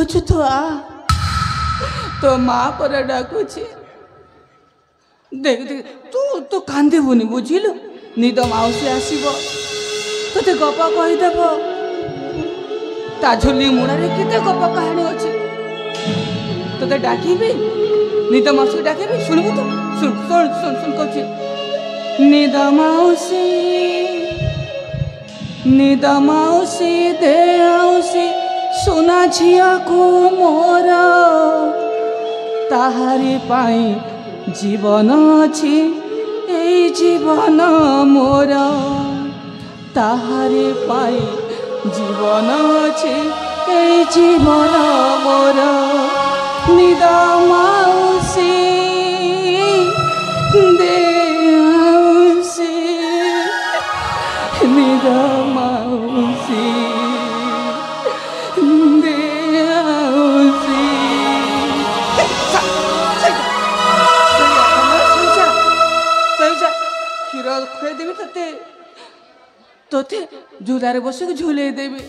अछु तो आ तो माँ पर डाकुची देख देख तू कांदेबुनी बुझिलु निद माउसी आसीबो तोते गप कहिदेब ता झोली मुड़ारे केते गप कहानी अछि तोते डाकिबी निद माउसी डाकिबी सुनबु तो सुन सुन सुन सुन कहछि निद माउसी दे आउसी सोना झिया को मोर ताहारी पाई जीवन अछि ए जीवन मोर ताहारी पाई जीवन अछि ए जीवन मोर निद माउसी दे आउसी निद माउसी दे आउसी क्षीर खुए देवी तोते तोते झूलारे बस झूले देवी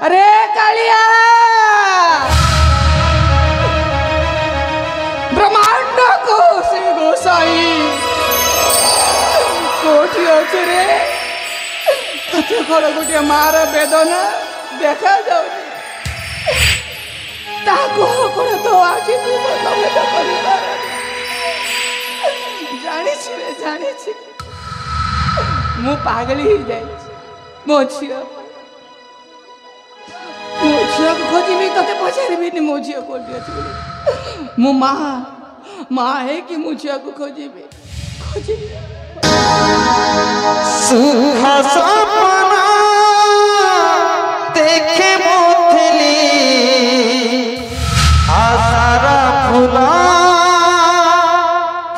अरे कालिया ब्रह्मांड को से गोसाई कोठी अच्छे रे तोते घर गोटे मार वेदना देखा जाऊ तो आखि तमें तो जानी मु पागल ही जाए मो झील को खोजी तो पचारि मो झी कौन अच्छी मो माँ है कि मो झी को खोजी देखे मुथली आसारा फूला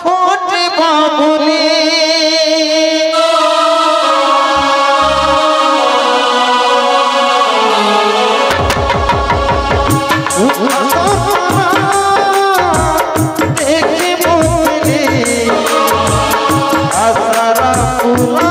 फूट बाबुली देखे मुथली आसारा फूला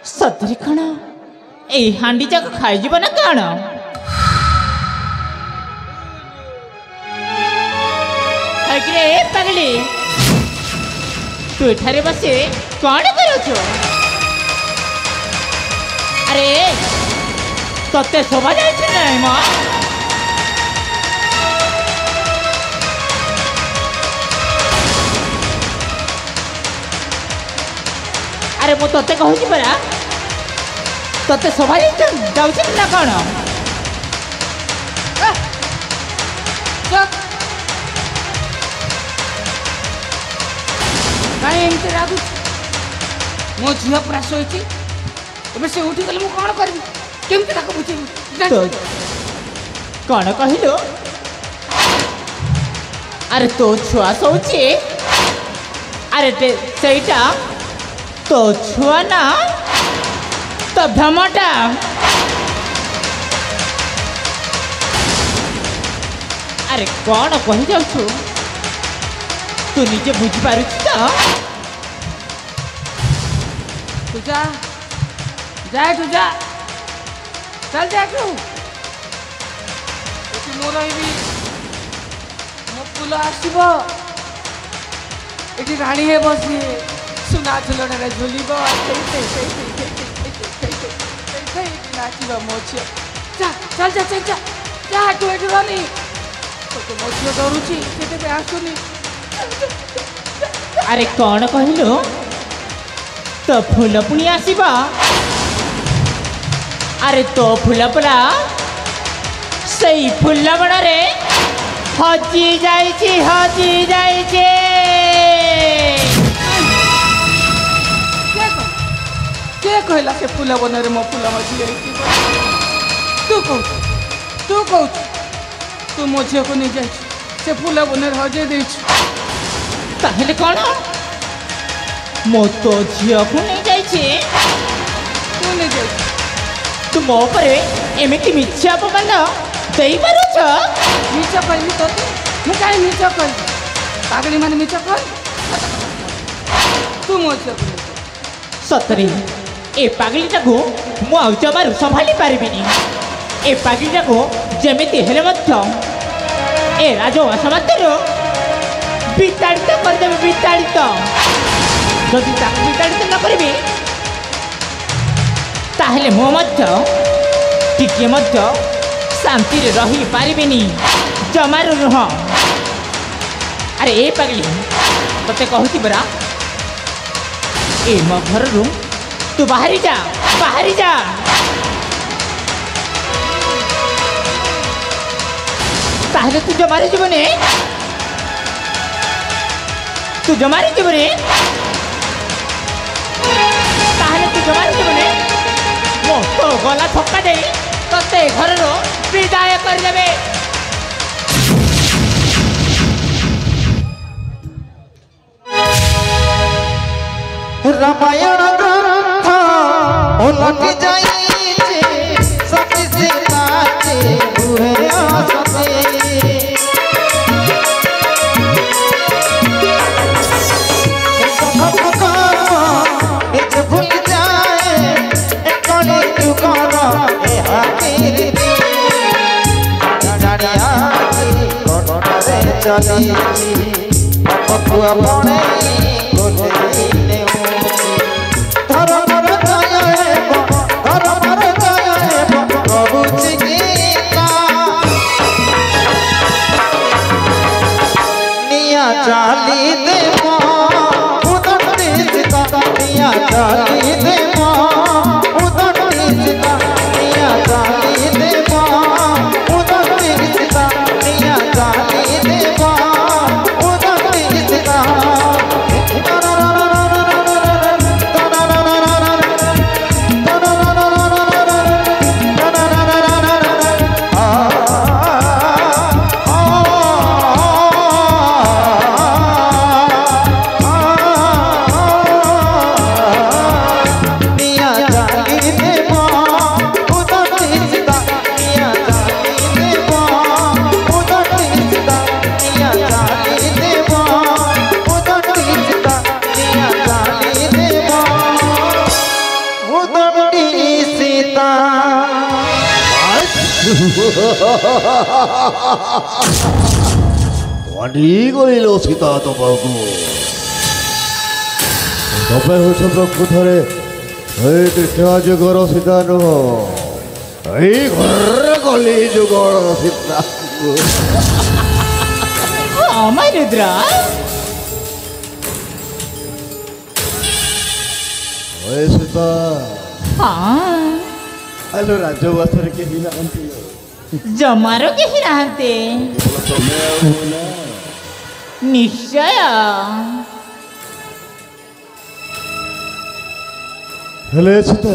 सतरी कण ए हांडी जाक खाई जीव ना कण अग्रे पगली तू एठारे बसे कौन करुଛୁ? अरे तते शोभा जाइछि नहीं मां? अरे मु तते कहूछि परा तते शोभा जाउछि ना कौन? कहीं एमती रागु मो झील पूरा शोची एबे से उठी गले मु कौन करबी केमती ताको बुझेबी तो कौन कहिलो? अरे तो छुआ सोची अरे सेटा तो छुआ ना तो भ्रमटा अरे कौन कही जाऊ तू निजे बुझी पारुछ तो तू जा जा तू जा चल जा तू एटी मोर रही मो फूल आसब एटी राणी हे बसी सुना झुलण झुलब नाचब मो झील जा चल जा चल जा जा तू एटी रही तो मो झील डरुची से आसुनी अरे कौन कहलु तो फूल पुणी आसबा अरे तो फूल परा सही फूल बणरे हजी जाइछि हजी जाइछि। के कहला से फूल बनरे मो फूल हजी जाइछि? तू कहू तू मो झील को नहीं जाइछ से फूल बनरे हजे देछ ताहले कौन मो तो झील को नहीं जाइछि तू नहीं जाइछ तू मो परे एमिति मिछा अपमान देई पारुछ? मिछ कहली तो मु काई मिछ कहली पागली माने मिछ कह तू मो झील को सतरे ए पागलीटा को मु आउ जमारू संभाली पारिबिनी। ए पागलीटा को जेमिति हेले मध्य ए राजवास मध्यरु विताड़ित करदेवे विताड़ित जदि ताकू विताड़ित न करिबी ताहले मो मध्य टिके मध्य शांति रे रही पारिबिनी जमारू रुह। अरे ए पागली तते कहूती बरा ए मो घर रू तू बाहरी जा बाहरी जा। ताहले तू जमारी जीवने तू जमारी जीवने ताहले तू जमारी जीवने मो तो गला थक्का दे तते घर रो विदाय कर देबे। रामायण ग्रंथ उलट जाइछे सती सीता के हुए आसते एक भूल जाए कली जुगर ए हातिर डाड़िया कोटरे चली पखुआ बणे गोले चाली दे उदटी सीता निया चाली दे उदटी सीता निया चाली दे उदटी सीता निया चाली दे उदटी सीता मानी गइल सीता तमको तबे हो प्रकृतरे कृष्ण जुगर सीता नुह घर गली जुगर सीता हाँ माय रुद्रा सीता हाँ हेलो राजवासरे के हिला जमारो केही नाहांते निश्चय हेले सीता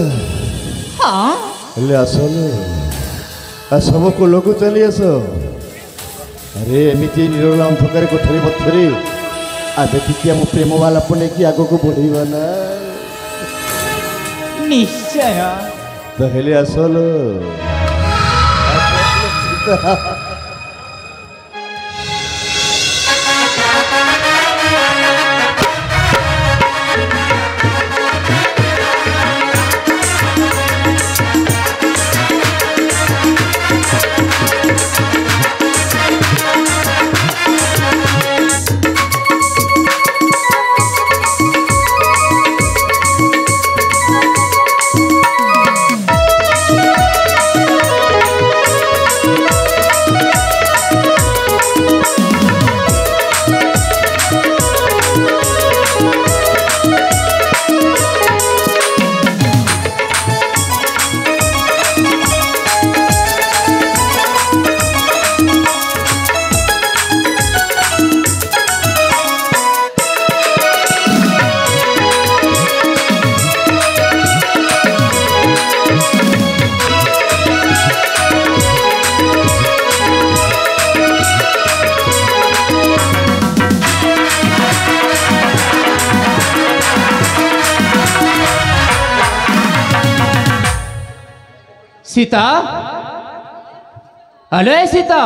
हाँ हेले आसलो सब को लोग चली आस अरे एमती निरोलाम थकारे कोठरी मथरी आबे टिकिया मो प्रेम वाला पने की आगो को बढ़ीबा ना निश्चय तो हेले आसलो सीता हेलो सीता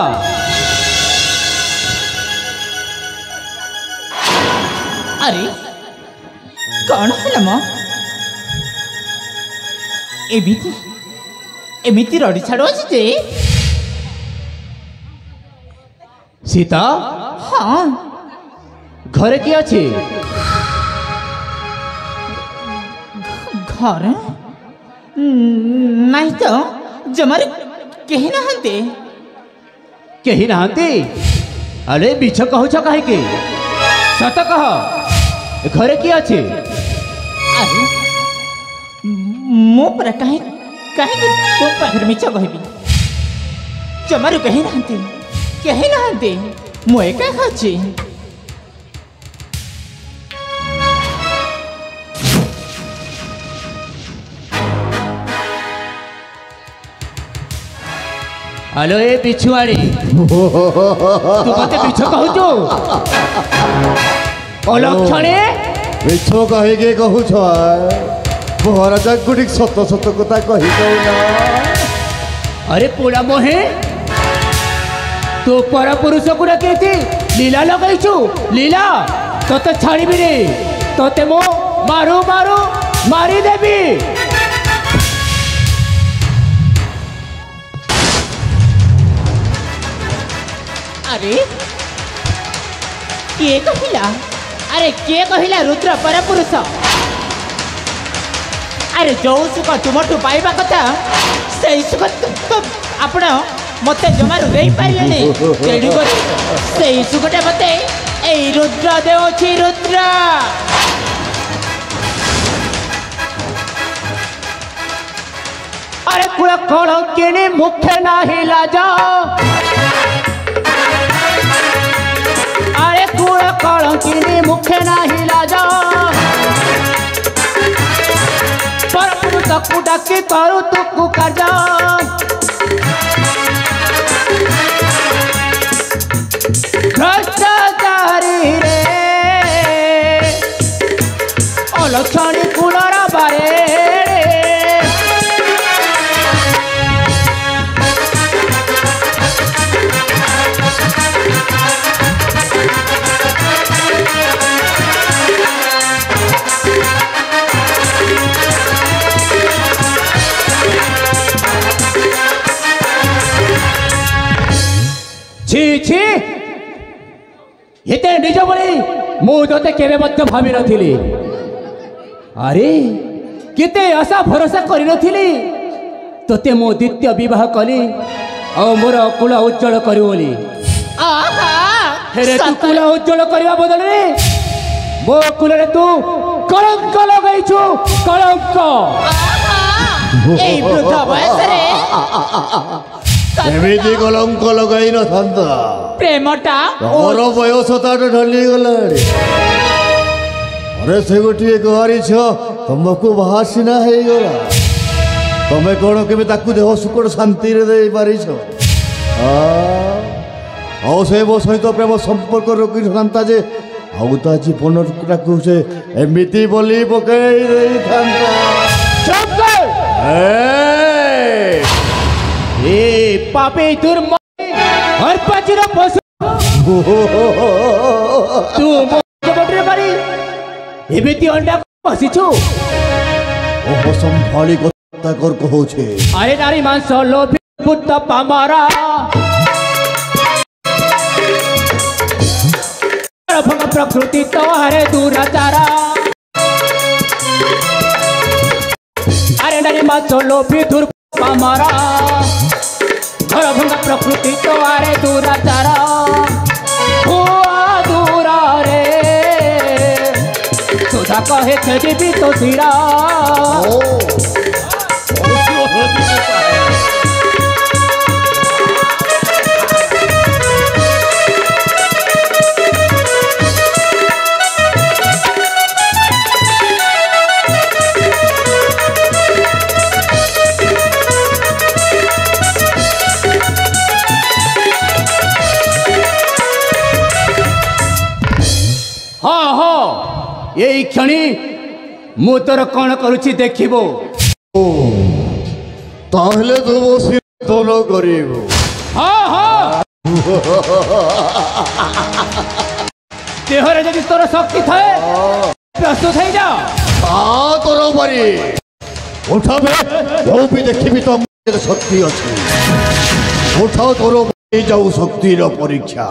अरे कौन है मो एमिति रड़ी छाड़ो अछि जे सीता हाँ घरे किए अछि घर नहीं तो जमारे कहीं नहांते अरे बीच कहू कहीं के सत कह घरे किए अच्छे अरे मो पर कहीं कहीं तो पाखर मिछ कहबी जमारे कहीं नहांते मु एका खाची हेलो ए बिछुआड़ी तू मते बिछ कहू अलक्षणे बिछ कहे के कहू छ महाराजा गुडी सत सत कथा कहि दउना अरे पोला मोहे तो पर पुरुष को डाके लीला लगाइछु लीला तोते छाड़ीबी रे तोते मो मारू मारू मारी देबी अरे किए कहिला अरे किए कहिला रुद्र पर पुरुष अरे जो सुख तुमठू पाइबा कथा से सुख तो आपण मते जमारू देई पारिले तेडू कर से सुखटा मते ए रुद्र देव छी रुद्र अरे कुल कळ केने मुखे नाही लाजा अरे कुल कलंकिनी मुखे नाही लाजा पर तकु डाकी करू तुकु कार्य भ्रष्टाचारी रे अलक्षणी कुलर बारे ଏତେ ନିଜ ଭଳି ମୁଁ ତୋତେ କେବେ ମଧ୍ୟ ଭାବିନଥିଲି। ଆରେ କେତେ ଆଶା ଭରସା କରିନଥିଲି ତୋତେ ମୁଁ ଦ୍ୱିତୀୟ ବିବାହ କଲି ଆଉ ମୋର କୁଳ ଉଜ୍ଜଳ କରିବୁ ବୋଲି। ହେରେ ତୁ କୁଳ ଉଜ୍ଜଳ କରିବା ବଦଳରେ ମୋ କୁଳରେ ତୁ କଳଙ୍କ ଲଗାଇଛୁ, କଳଙ୍କ। এই বৃদ্ধ বয়সরে ଏମିତି କଲଙ୍କ ଲଗାଇ ନଥାନ୍ତା। প্রেমটা ମୋର ବୟସ ତାର ଢଳିଗଲାଣି। ଅରେ ସେ ଗୋଟିଏ କୁଆରୀ ଝିଅ ତମକୁ ବାହା ସିନା ହେଇଗଲା, ତମେ କ'ଣ କେବେ ତାକୁ ଦେହ ସୁଖ ଶାନ୍ତିରେ ଦେଇପାରିଛ? ଆଉ ସେ ମୋ ସହିତ ପ୍ରେମ ସମ୍ପର୍କ ରଖିଥାନ୍ତା ଯେ ଆଉ ତା ଜୀବନଟାକୁ ସେ ଏମିତି ବୋଲି ପକେଇ ଦେଇଥାନ୍ତା। ଏ ପାପୀ ଦୁର୍ମତି ହରପାଚିର ପଶୁ ତୁ ମୋ ଜବଟରେ ମାରି ଏମିତି ଅଣ୍ଡା ବସିଛୁ। ଓହୋ ସମ୍ଭାଳି କଥା କର କହୁଛେ। ଆରେ ନାରୀ ମାଂସ ଲୋଭୀ ପୁତ ପାମାରା ପ୍ରକୃତି ତୋହାରେ ଦୁରାଚାରା। আরে নারী মাছ লোভী ধুর পামারা ঘর ভঙ্গা প্রকৃতি তো আরে দুরাচারা দূরা রে সুধা কহে ছেড়িবি তো শিরা। এই ক্ষণি ମୁଁ ତୋର କ'ଣ କରୁଛି ଦେଖିବୁ। ତାହେଲେ ତୁ ବସି କରିବୁ। ଦେହରେ ଯଦି ତୋର ଶକ୍ତି ଥାଏ ପ୍ରସ୍ତୁତ ହେଇଯା। ତୋର ବାରି ଉଠାବେ ମୁଁ ବି ଦେଖିବି ତ ଶକ୍ତି ଅଛି। ଉଠାଉ ତୋର ଯାଉ ଶକ୍ତିର ପରୀକ୍ଷା।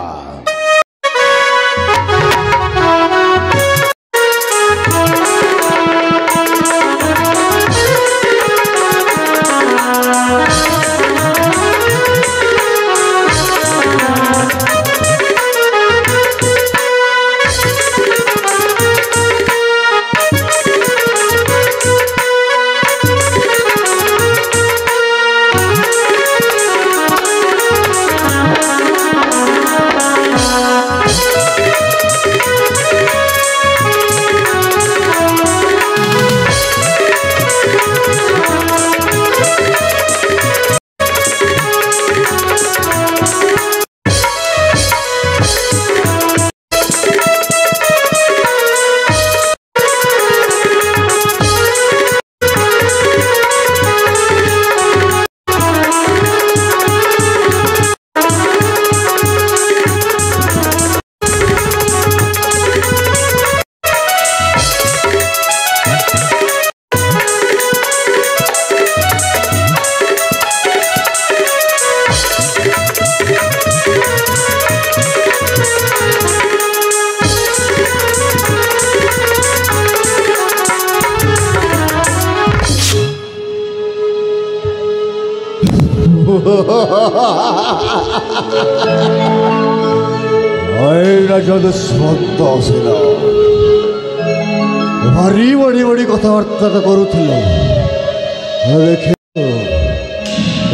भारी बड़ी बड़ी कथबार्ता करुल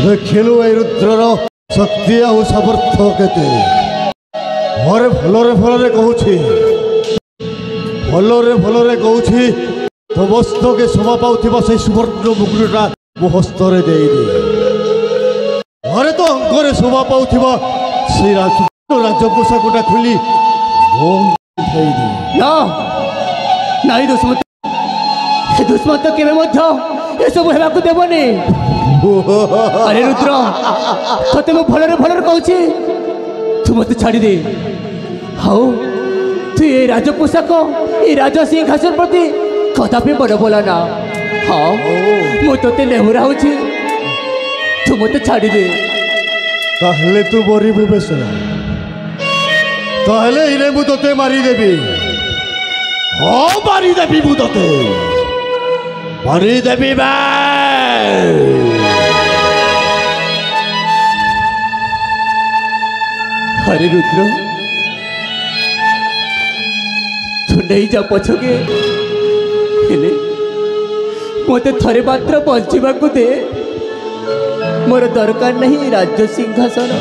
देखिलु ए रुद्रर शक्ति आ सामर्थ्य केते भलरे भलरे कहूँ समस्त के शोभा पाउथिबा से सुवर्ण मुकुटटा मो हस्तरे दे घरे तो अंगरे शोभा पाउथिबा से राजपोषाकटा खोली नाई दुष्मत केवे ए सब हेबाकू देबनी। अरे रुद्र तते मु भलरे भलरे कहूची तू मत छाड़ी दे। हाउ तू ये राजपोषाक ये राजसिंहासन प्रति कदापि बड़ बोला ना। हाँ मु तते नेहुरा होची तू मत छाड़ी दे। ताहले तू बरिबु बेसरा ताहले इने मु तोते मारी देबी हाँ मारी देबी मु तोते मारी देबी बे अरे रुद्र तू नहीं जा पछके हेले मते थरे मात्र बंचिबा को दे मोर दरकार नहीं राज्य सिंहासन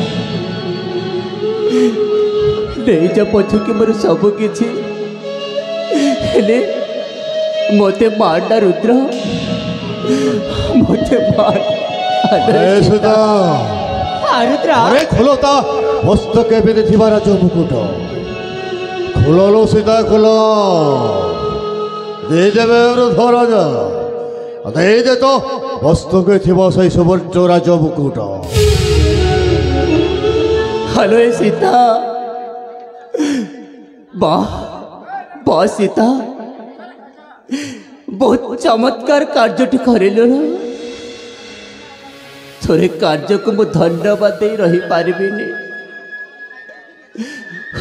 नहीं जा पछके मोर सब किछि हेले मते मारना रुद्र मते मार सुधा रुद्र अरे खोलो ता मस्तक बेदे थिबा राज मुकुट खोलो लो सीधा खोलो दे देवे राजा दे दे तो मस्तक थिबा सही सुवर्ण राज मुकुट हेलो सीता वाह वाह सीता बहुत चमत्कार कार्यटी करेलो ना थोड़े कार्य को मु धन्यवाद दे रही पारिबिनी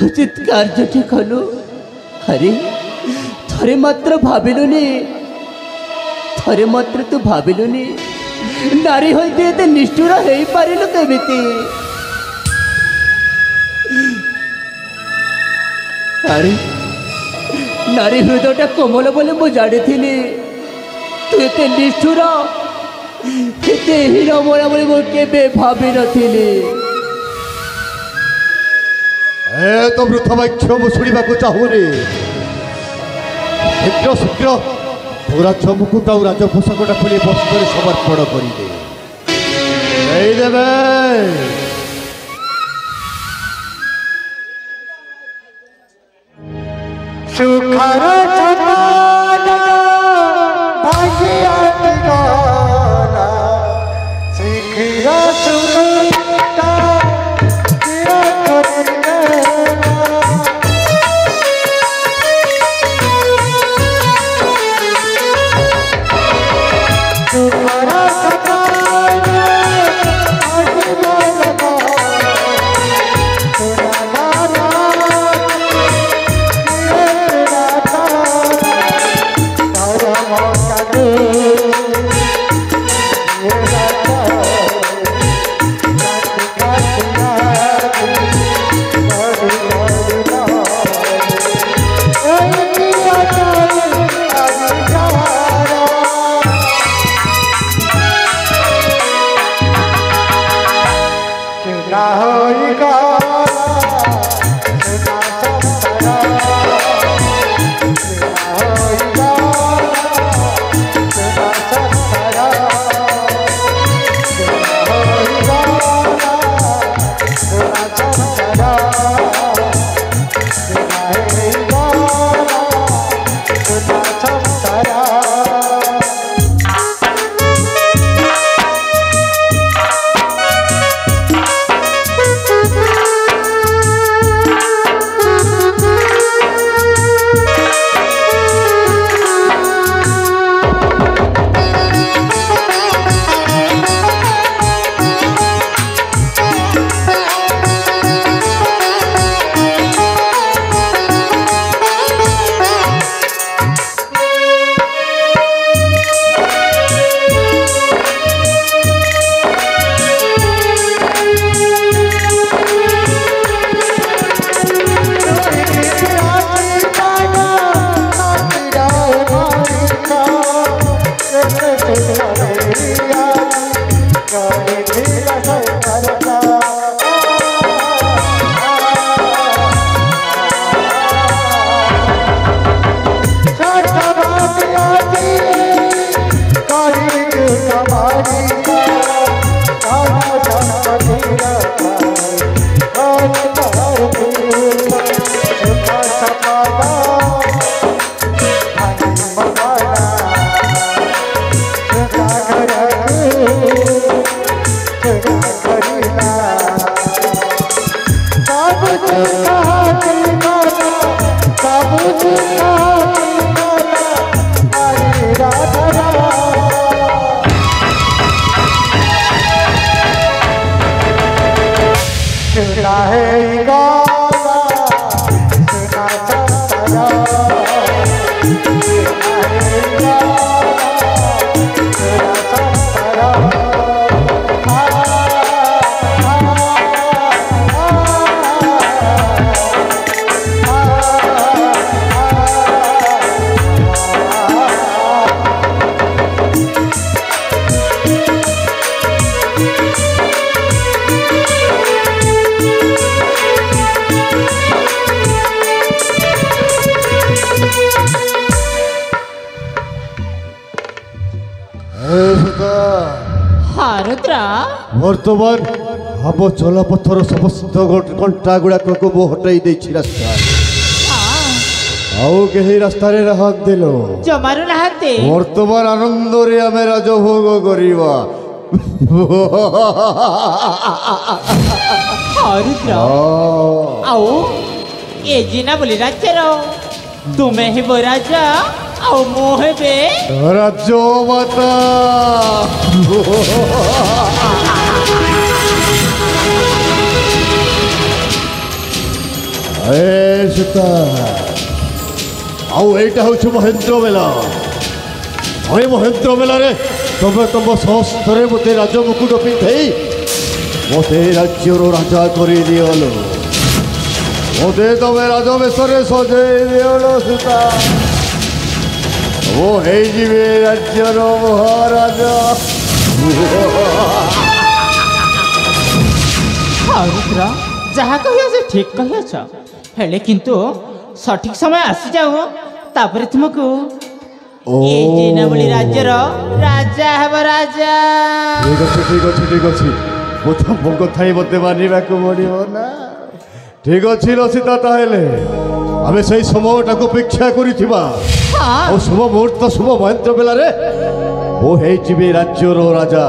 उचित कार्यटी कलु अरे थरे मात्र भाविलुनी थरे मात्र तू भाविलुनी नारी होते निष्ठुर हो पारिलु केमिति अरे नारी हृदयटा कोमल बोले मु जानी तू एते निष्ठुर एते हीरमोरा बोले मु केबे भाबी नथिली ए तो वृथा वाक्य मु शुणा चाहूनी शीघ्र शीघ्र पूरा मुकुट और राज पोषाकटा खोली बस्तर समर्पण करदे सुखर जमाना भाग्य ठिकाना शीघ्र सुखता तेरा करना सुखर जमाना भाग्य ରୁଦ୍ର ବର୍ତ୍ତମାନ ଆମ ଚଲାପଥର ସମସ୍ତ କଣ୍ଟା ଗୁଡ଼ାକ ମୁଁ ହଟାଇ ଦେଇଛି ରାସ୍ତା ଆଉ କେହି ରାସ୍ତାରେ ନାହାନ୍ତି ଲୋ ଜମାରୁ ନାହାନ୍ତି ବର୍ତ୍ତମାନ ଆନନ୍ଦରେ ଆମେ ରାଜଭୋଗ କରିବା ରୁଦ୍ର ଆଉ ଏ ଜିନା ବୋଲି ରାଜ୍ୟର ତୁମେ ହେବ ରାଜା ଆଉ ମୁଁ ହେବେ ରାଜମାତା ସୀତା ଆଉ ଏଇଟା ହେଉଛି ମହେନ୍ଦ୍ର ମେଲା ଏ ମହେନ୍ଦ୍ର ମେଲାରେ ତମେ ତମ ସହସ୍ତରେ ମୋତେ ରାଜମୁକୁଟ ପିନ୍ଧେଇ ମୋତେ ରାଜ୍ୟର ରାଜା କରିଦିଅଲ ମୋତେ ତମେ ରାଜବେଶରେ ସଜେଇ ଦିଅଲ ସୀତା ମୁଁ ହେଇଯିବି ରାଜ୍ୟର ମହାରାଜା ରୁଦ୍ର ଯାହା କହିଅଛ ଠିକ୍ କହିଅଛ ହେଲେ କିନ୍ତୁ ସଠିକ୍ ସମୟ ଆସିଯାଉ ତାପରେ ତୁମକୁ ଏ ଜିନାବଳି ରାଜ୍ୟର ରାଜା ହେବ ରାଜା ଠିକ୍ ଅଛି ଠିକ୍ ଅଛି ଠିକ୍ ଅଛି ମୁଁ ତମ କଥା ହିଁ ମୋତେ ମାନିବାକୁ ପଡ଼ିବ ନା ଠିକ୍ ଅଛି ରସିତା ତାହେଲେ ଆମେ ସେଇ ସମୟଟାକୁ ଅପେକ୍ଷା କରିଥିବା ଆଉ ଶୁଭ ମୁହୂର୍ତ୍ତ ଶୁଭ ମହେନ୍ଦ୍ର ବେଲାରେ ମୁଁ ହେଇଯିବି ରାଜ୍ୟର ରାଜା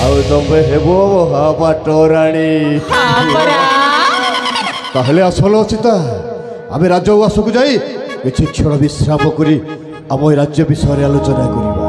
ଆଉ ତମେ ହେବ ମହାପାଟରାଣୀ ତାହେଲେ ଆସଲ ସୀତା ଆମେ ରାଜଉଆସକୁ ଯାଇ କିଛି କ୍ଷଣ ବିଶ୍ରାମ କରି ଆମ ଏ ରାଜ୍ୟ ବିଷୟରେ ଆଲୋଚନା କରିବା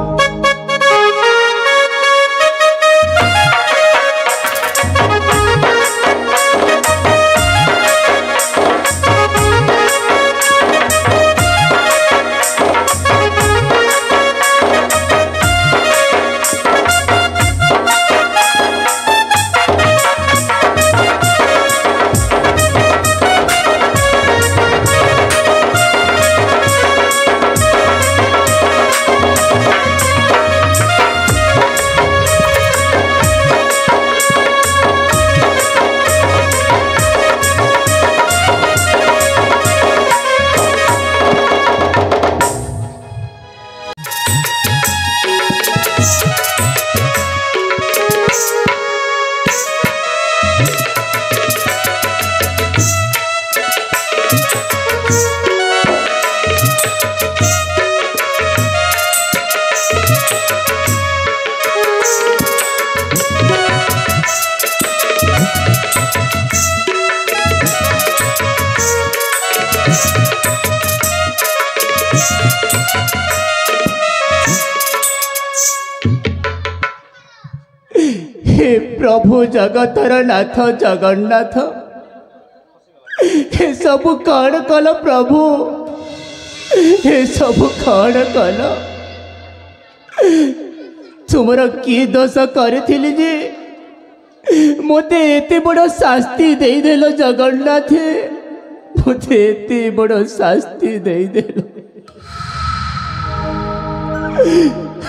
प्रभु जगतर नाथ जगन्नाथ हे सब कौन कल प्रभु हे सब कौन कल तुमर की दोष करी जे मते एते बड़ शास्ति दे देल जगन्नाथ मते एते बड़ शास्ति दे देल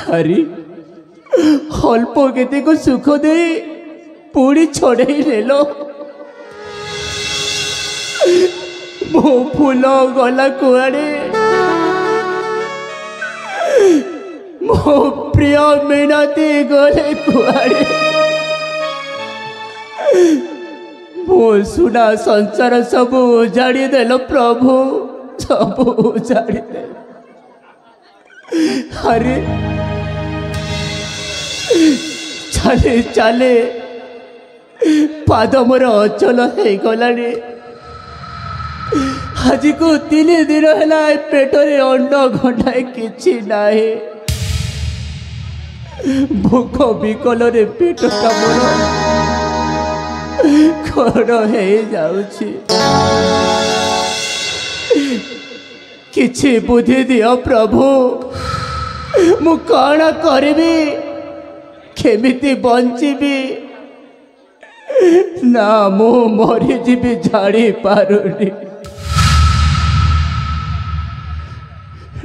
हरी अल्प केते को सुख दे पूरी छड़े नेलो मो फूल गला कुआड़े मो प्रिय मिनती गले कुआड़े मो सुना संसार सब उजाड़ी देलो प्रभु सब उजाड़ी दे अरे चले चले पाद मोर अचल हो गलानी आज को 3 दिन है पेटरे अंड घंटाए किछि नाही भूख विकल रे पेटटा मोर खड़ हो जाउछि किछि बुद्धि दियो प्रभु मु कौन करबी केमिति बंचिबी ना मु मरी जीवी जानी पारुनी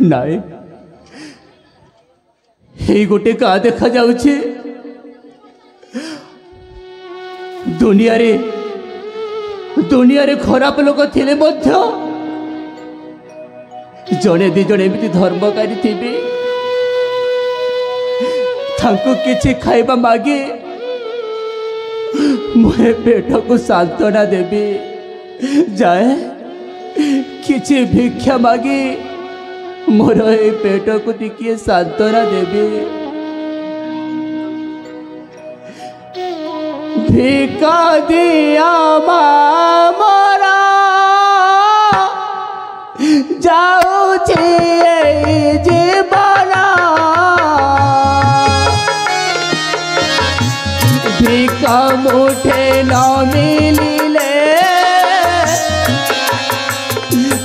नाई ये गोटे का देखा जाउछि दुनिया रे खराब लोक थिले मध्य जड़े दी जड़े एमती धर्मकारी थे तांको किछि खाइबा मागे मुझे पेट को सांत्वना देवी जाए किसी भिक्षा मागी मोर ए पेट को टिके सांत्वना देवी भिका दिया मोरा जाऊची जीवन भिका मुठे न मिलिले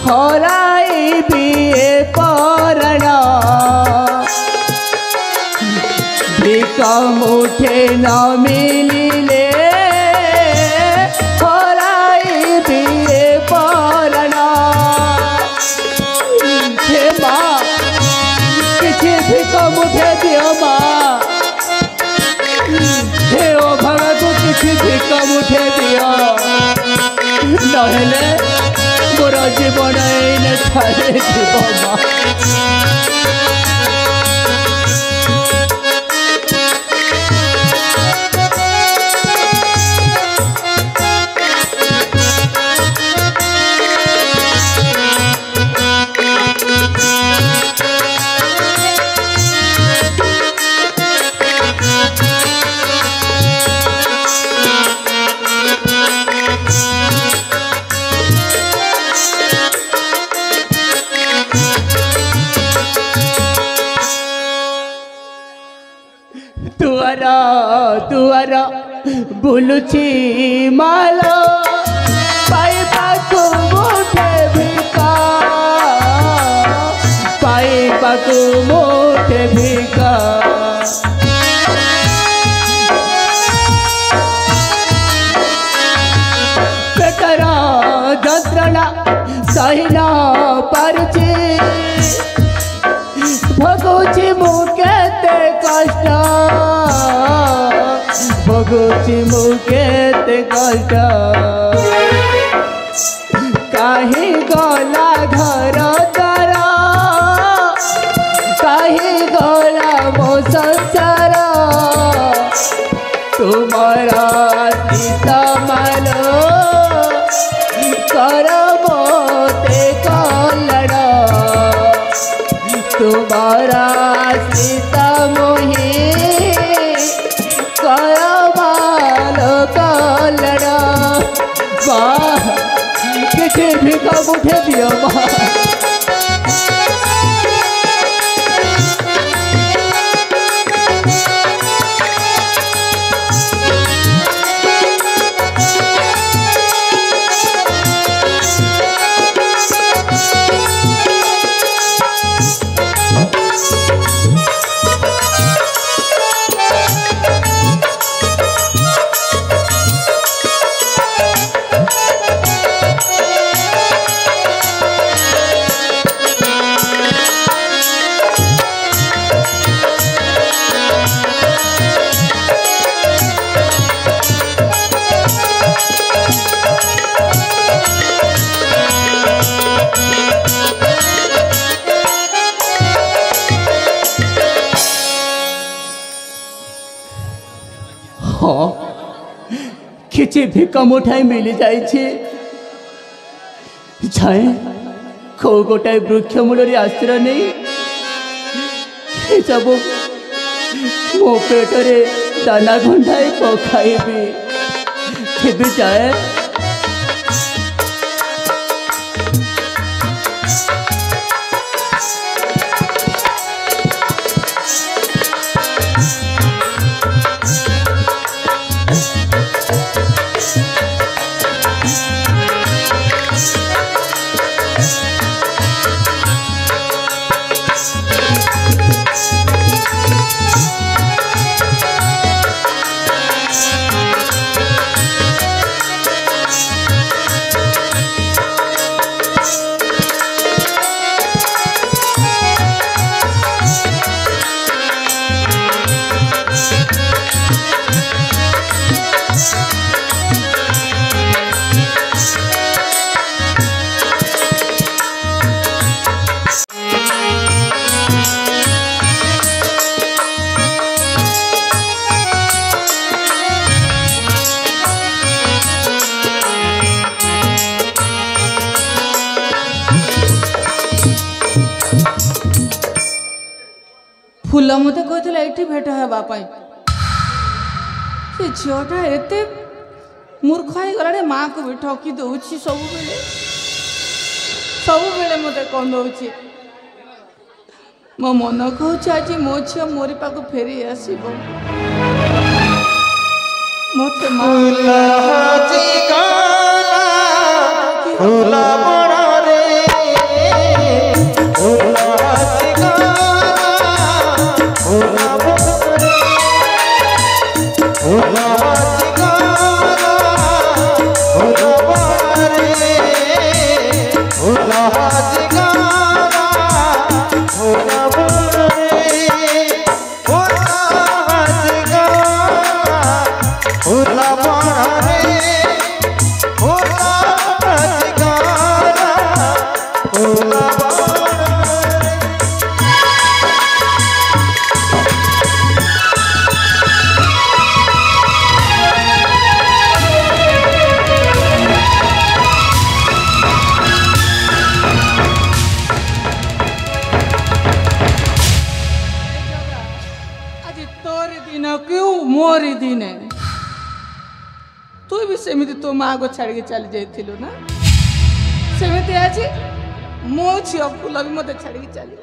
हराई बिए परण भिका मुठे न मिलिले हराई बिए परण हे माँ किसी भिका मुठे दियो माँ हे ओ भगत किसी भिका मुठे दियो नहेले मोर जीवन एने छाड़े जीव माँ दुआर बुलुची मालो पाइबाकु मुठे भिका पाइबाकु मुठे भिका पेटर जंत्रणा सही न पारुची भगुची मु केते कष्ट भगुची मु केते कष्ट काहे गला घर द्वार काहे गला मो संसार तुम्हारा सीता मालो कर मोते कलड़ तुम्हारा सीता मोही करवाल कलड़ वाह किसी भिका मुठे दियो माँ किसी भिका मुठाई मिली जाए जाए खो गोटाए वृक्ष मूल आश्रय नहीं सब मो पेटरे दाना घंटाए पखाइबी कि जाए फूल मते कहला ये भेट होगापाई से झीटा एत मूर्ख हो गला माँ को भी ठकी दौर सब मत कंदे मो मन कहूँ आज मो झी मोरी पाक फेरी आसब मत मोरी दिन तू भी सेमती तो माँ को छाड़ के चली जाइलु ना सेमती आज मो झी फूल भी मत छाड़ के चली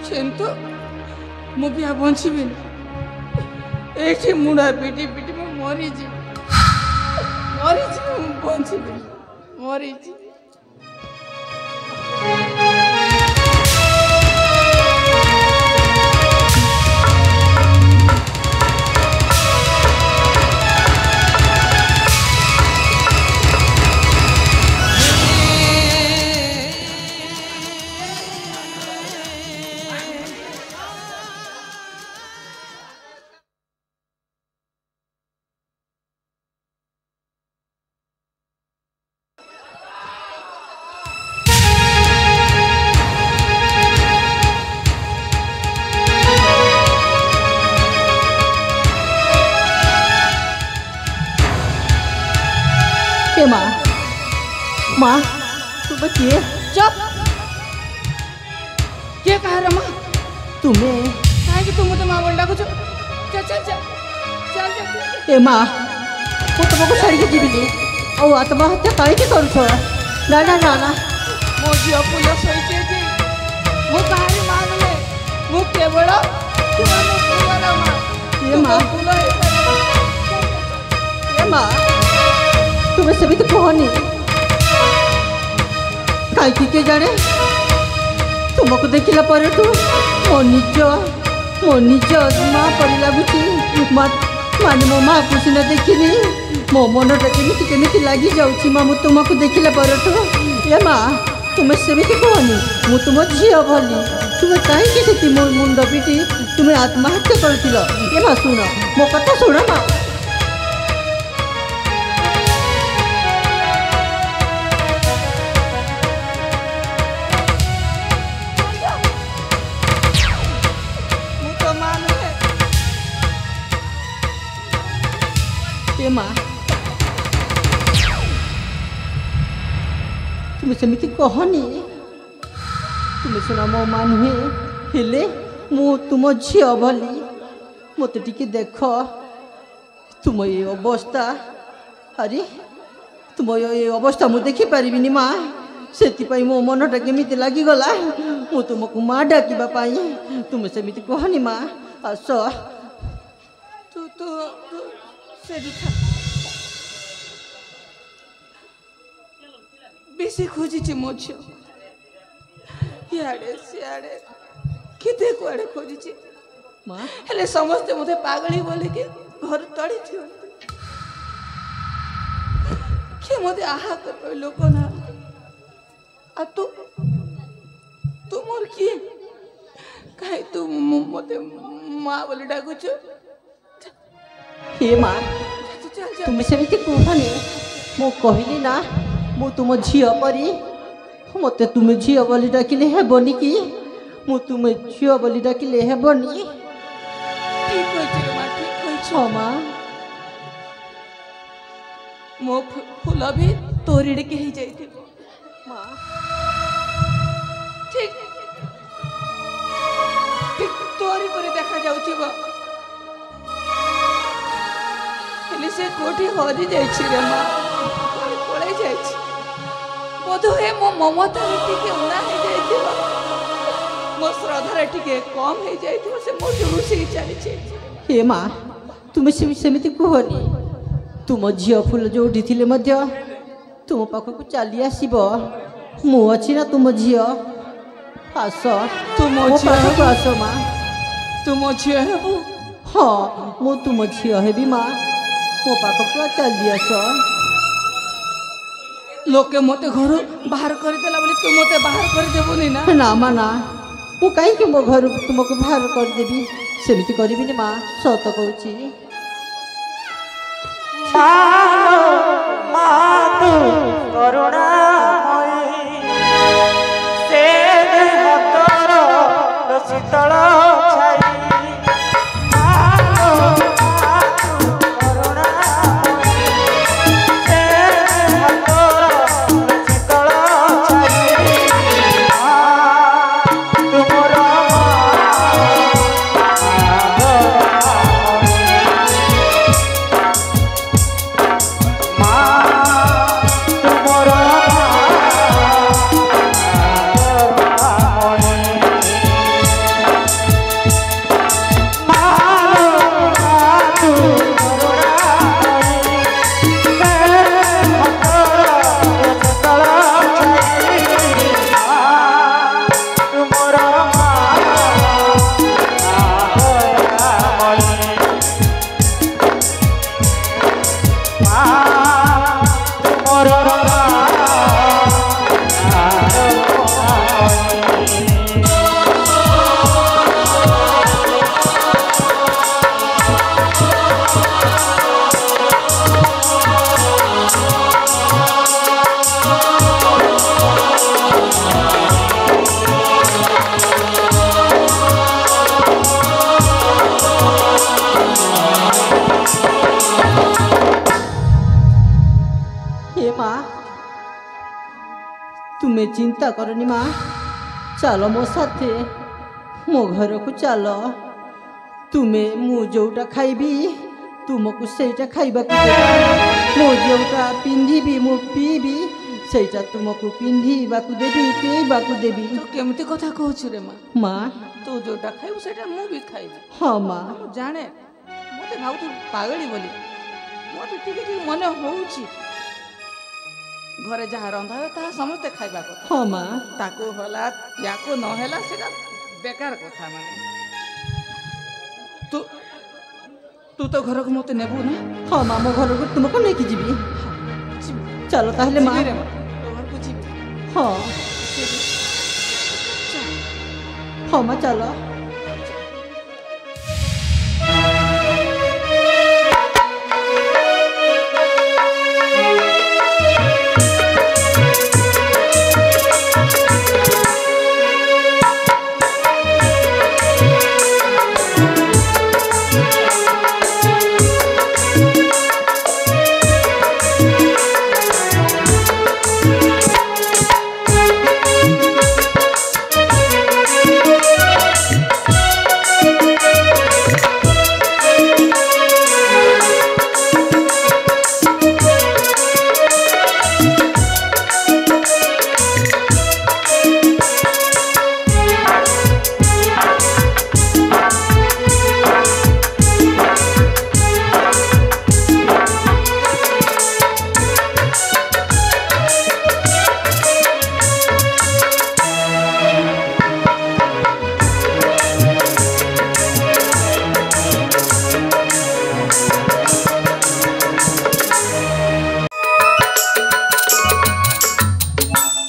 किंतु मु भी बचबी ये मुड़ा पिटी पिटी मैं मरीजी बचबी मरीजी माँ माँ तू बचिए चुप क्या कह रहा माँ तुम्हें कहे कि तुम तो माँ बंडा को चल चल चल चल चल ए माँ वो तुमको छाड़ी के जीविनी और आत्महत्या कहीं की करूँ छो ना ना ना ना मो झील फूल सही मु कहानी मान मु केवल माँ तुम्हें सभी तो कहनी कहीं के जाने तुमको देखला पर तू मो निज माँ पड़ी लगुच माने मो माँ को सीना देखनी मो मनटा केमी लगी जाऊँ माँ मुझे तुमको देखला पर ये माँ तुम्हें सेमती कहनी मु तुम झी भली तुम्हें कहीं मो मुंड पिटी तुम्हें आत्महत्या कर ये माँ शुण मो कथा शुण माँ माँ तुम्हें सेमती कहनी तुम्हें सुना मो माँ नुहे हेले मु तुम झी भली मत टी देख तुम ये अवस्था अरे तुम ये अवस्था मुझे देखिपारि माँ से मो मनटा केमी लगिगला मु तुमको माँ डाकवाई तुम्हें सेमती कहनी माँ आस तू तो बेसी खोजी मो झी इे सियाड़े केते कुआड़े खोजी हेले समस्ते मते पागली बोले कि घर तड़ी थी किए मते आहा कर लोक ना आ तू तू मोर किए कहीं तू मते माँ बोली डाकुछ हे माँ तुम्हें सेमती कहनी मु कहली ना मु तुम झी परी मत तुम झी बोली डाकिले हेबनी कि मु तुम झी बोली डाकिले हेबनी ठीक माँ मो फूल भी तोरी के ही जाई माँ ठीक जाउथिब हेले से कोठी हरि जाइछि रे माँ पळै जाइछि बोध हे मो ममता टिके उना हे जाइथिब मो श्रद्धा टिके कम हे जाइथिब से मो रुसी चली हे माँ तुम सेमती कहनी तुम झील फुल जोड़ी थिले मध्य तुम पाखक चली आसब मु अच्छी ना तुम झी आस तुम पाखक आस माँ तुम झील हेबु हाँ मु तुम झील हेबी माँ मो पाखक चली आस लोके मते घर बाहर करदेला बोली तू मते बाहर कर देबुनी ना ना माँ ना मु कहीं मो घर तुमको बाहर करदेवी सेमती करिबिनी माँ सत कहूँ शीतल तुम्हें चिंता करनी माँ चलो मो साथे मो घर को चल तुम्हें मु जोटा खाइबी तुमको सेटा खाइबा मु जोटा पिंधिबी मु पीबी सेटा तुमको पिंधिबा देबी पीबा देबी तू केमती कथा कहछु रे माँ माँ तू जोटा खाइबु सेटा मु भी खाइबी हाँ माँ जाने मते भाव तू पागली बोली मोर टिके मन होउची घरे जहाँ रंधा हुए ताहा समस्ते खाइबा कथा हाँ माँ ताको होला याको न होला सेटा बेकार कथा माने तू तू तो घर को मते नेबू ना हाँ माँ मो घर को तुमको लेके जीबी चलो ताहले माँ रे माँ तो घर को जीबी हाँ हाँ माँ चलो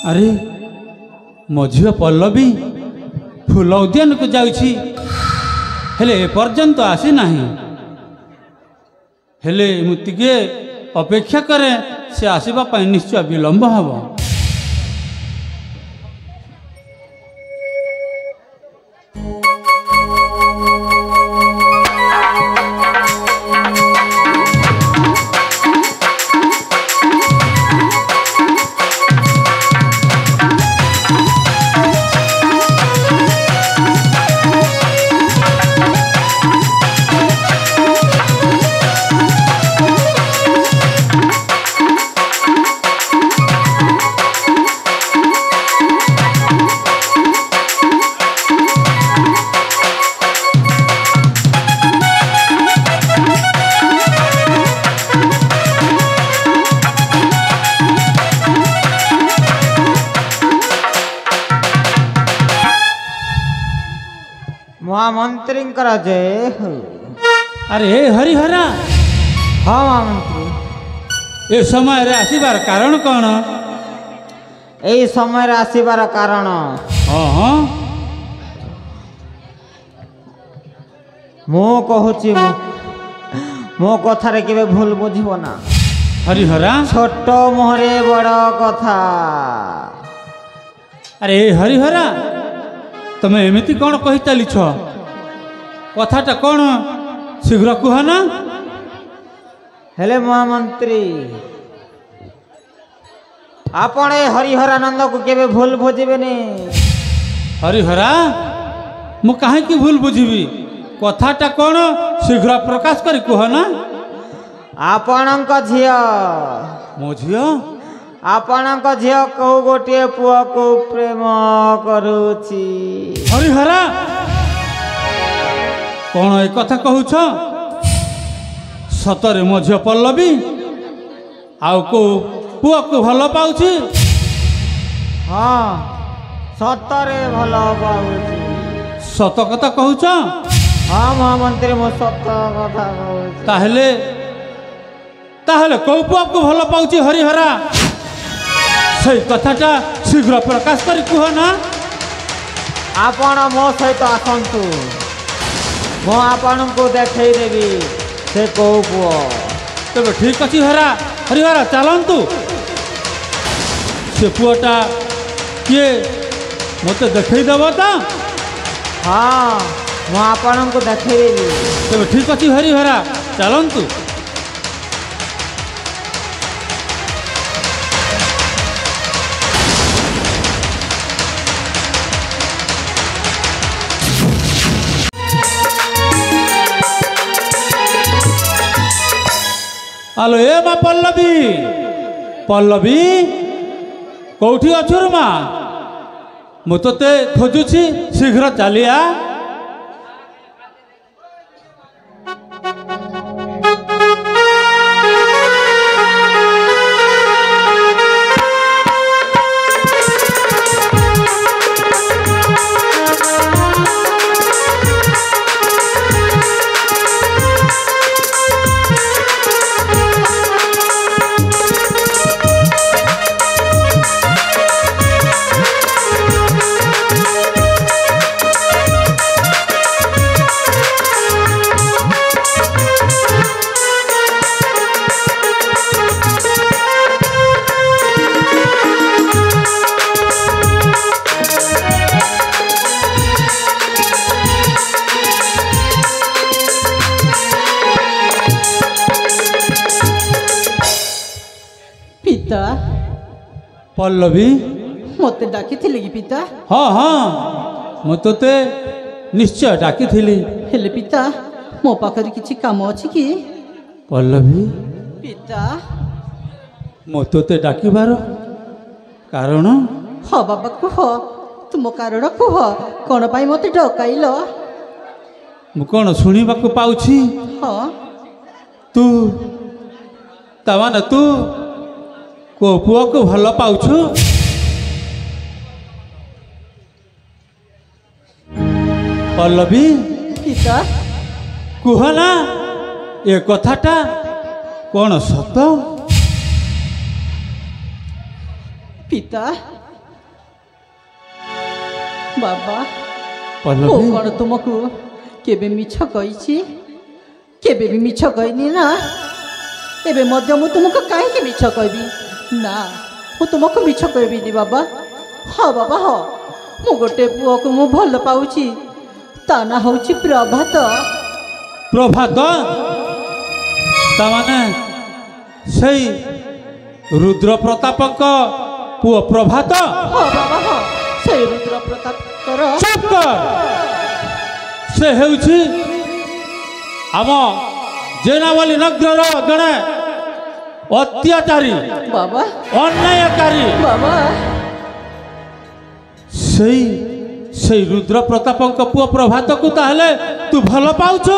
अरे मझिया पल्लवी फूल उद्यान को जाउछि हेले एपर्यंत आसी नाही हेले मुतिके अपेक्षा करे से आसीबा पाई निश्चय विलंब हबो। महामंत्री जय हो। अरे हरिहरा हाँ महामंत्री ए समय रे आसीबार कारण कौन? यही समय आसबार कारण हाँ हाँ मु कहूँ मो कथारे केबे भूल बुझब ना। हरिहरा छोट मुहरे बड़ कथा। अरे हरिहरा तमे एमिति कौन कही चलीछ? कथाटा कौन शीघ्र कुह ना। हेले महामंत्री आपण ए हरिहरानंद को केबे भूल बुझिबेनी। हरिहरा मु काहे की भूल बुझिबी? कथाटा कौन शीघ्र प्रकाश करी कुह ना। आपणक झियो मो झियो आपणक झियो को गोटे पुआ को प्रेम करूची। हरिहरा कौन ए कथा कहूछ? सतरे मो झियो पल्लवी आउ को पुआ को भल पाउची? हाँ सतरे भल पाउची। सत कथा कहूछ? हाँ महामंत्री मो सत कथा कहूची। ताहले ताहले कौ पुआ को भल पाउची हरिहरा? सही कथाटा शीघ्र प्रकाश करी कुह ना। आपण मो सहित आसंतु मो आपण को देखई देवी से को पुओ। तेरे ठीक अच्छी हरिहरा चलतु से पुआटा किए मत देखईदेव तो। हाँ मु आपण को देखईदेवी। तेरे ठीक अच्छी हरिहरा चलतु। आलो ए माँ पल्लवी पल्लवी कौटी अच्छुर माँ मु ते खोजुची शीघ्र चलिया। पिता पल्लवी मत डाकी कि पिता? हाँ हाँ मु ते निश्चय डाकी थी। हेले पिता मो पाखरे किछि काम अछि कि? पल्लवी पिता मु ते डाकिबार कारण? हाँ बाबा कुह तुम कारण कुह कौन पाई मत डकाइल? मु कौन शुणिबाकु पाउछि? हाँ तू तमाने तू को पुआ को भल पाउछु? पल्लवी पिता कुह ना ए कथाटा कौन सत? पिता बाबा मो पल्लवी कौन तुमको केबे मिछ कहिछि? केबे भी मिछ कहनी ना। एबे मध्य मु तुमको काहे मिछ कहबी ना। मु तुमको मिछ कहबीनी बाबा। हाँ बाबा हाँ मु गोटे पुओ को मु भल पाउछि ता ना होछि प्रभात। प्रभात तमाने सही रुद्र प्रतापक पुओ प्रभात? हाँ बाबा हाँ से रुद्र प्रताप कर। चुप कर। से हेउछि आम जेनावली नगर जड़े अत्याचारी बाबा अन्यायकारी बाबा से रुद्र प्रतापक पुओ प्रभात को ताहले तू भल पाउछु?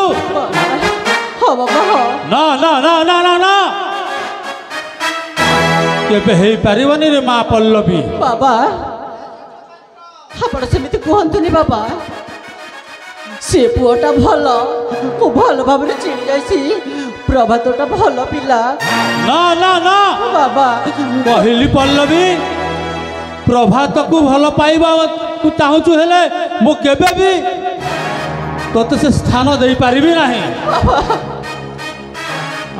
हाँ बाबा हाँ ना ना ना ना ना ना केबे हेई पारिबनी रे माँ पल्लवी। बाबा आपण सेमिति कहंतुनी बाबा। से पुअटा भल मु भल भाव चिड़ी जाइसी प्रभातटा भल पिला ना ना ना बाबा कहली पल्लवी प्रभात को भल पाइबा तू चाहूचु हेले मु केबे भी तोते से स्थान दे पारिबी नाही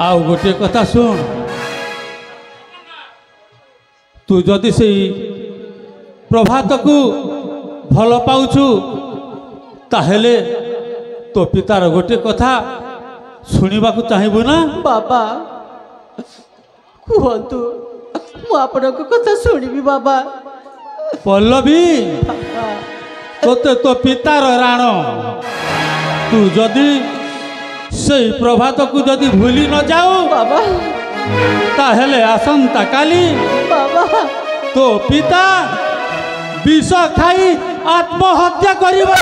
आउ गोटे कथा सुन तू जदि से प्रभात को भल पाउछु ताहेले तो पितार गोटे कथा शुणा चाहबू ना बाबा कहतु मु आपण कथा शुणिबी बाबा पल्लवी तोते तो पितार राण तू जदि से प्रभात को जदि भूली न जाओ बाबा ताहेले आसंता काली बाबा तो पिता विष खाई आत्महत्या करिबो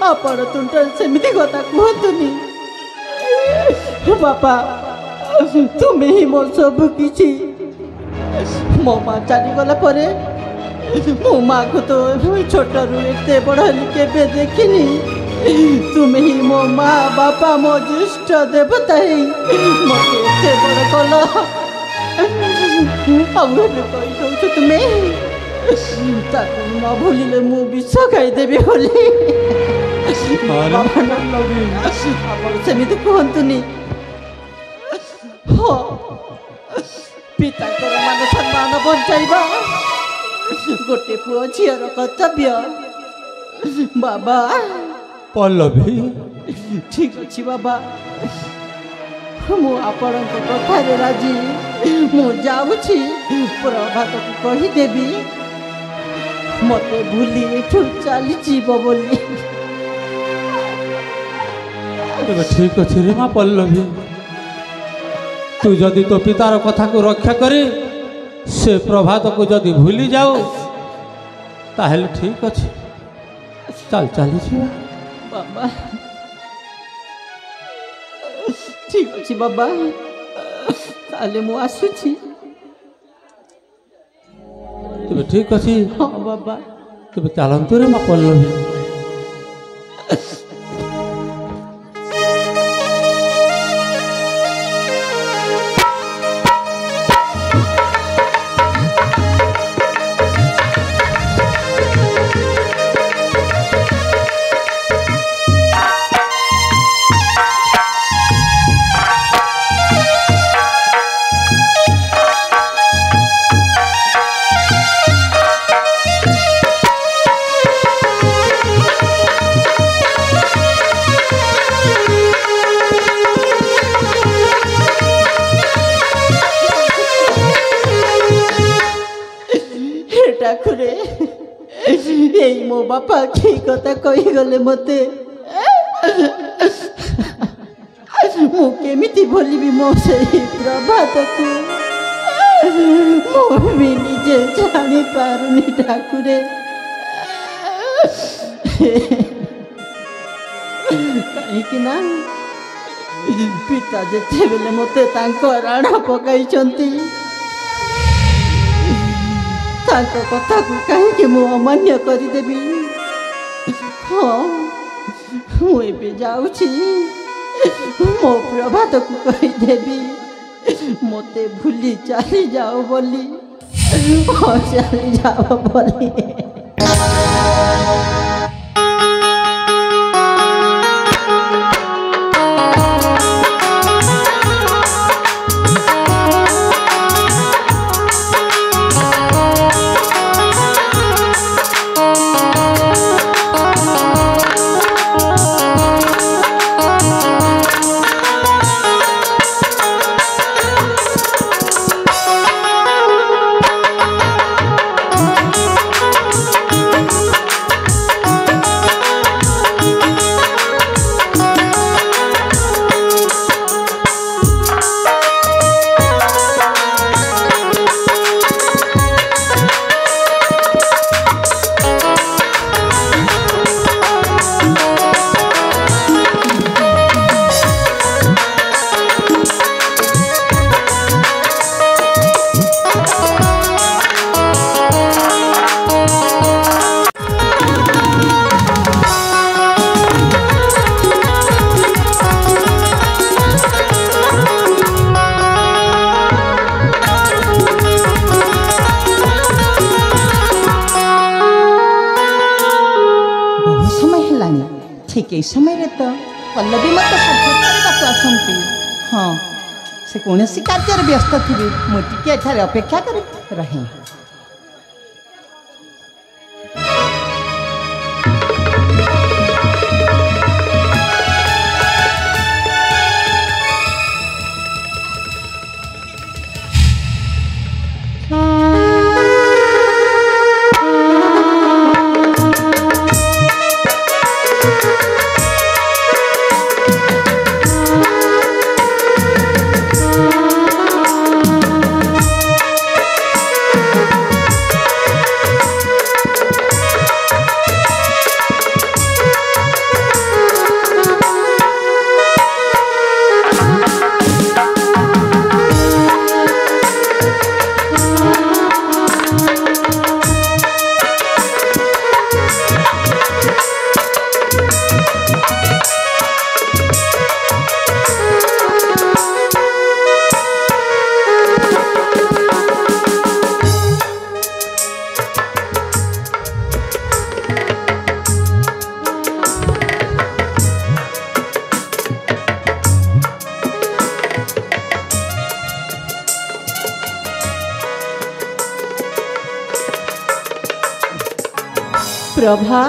आपण तुंट सेमिति कथा कहतुनी बापा तुम्हें ही मोर सब किछि मो माँ चली गला परे मो माँ को तो छोट रू एते बड़ली केबे देखिनी तुम्हें ही मो माँ बापा मो ज्येष्ठ देवता ही मते एते बड़ कल तुम्हें न भूलिले मु विष खाईदेवी बोली सेमिति कहतुनी हाँ पिता मान सम्मान बचाइबा गोटे पुओ झीर कर्तव्य बाबा पल्लवी ठीक अच्छी बाबा मु आपण कथार राजी मु जाऊँगी प्रभात को कहीदेवी मते भूली एठू चली जीव बोली ठीक अच्छे रे माँ पल्लवी तू जदि तो पितार कथा को रक्षा करे से प्रभात को जदि भूली जाओ ताहेले ठीक अच्छे चल चली जा बाबा ठीक अच्छे बाबा ताले मु आसुची तेरे ठीक अच्छे हाँ बाबा तेरे चलतु रे माँ पल्लवी मो बापा की कथा कही गले मते मु केमिति भूलिबी मो से प्रभात को मो भी निजे जानी पारुनी ठाकुरे कहीं ना पिता जेते बेले मते तांको राणा पकाई कथा को कहीं मु अमान्य करदेवी हाँ मुझे जाऊँगी मो प्रभात को कहीदेवी मते भूली चली जाओ बोली हाँ चली जाओ बोली ठीक है समय तो पल्लवी मत साक्षात्कार आसती हाँ से कौन सी कार्य व्यस्त थी मुझे एठार अपेक्षा कर रहे प्रभा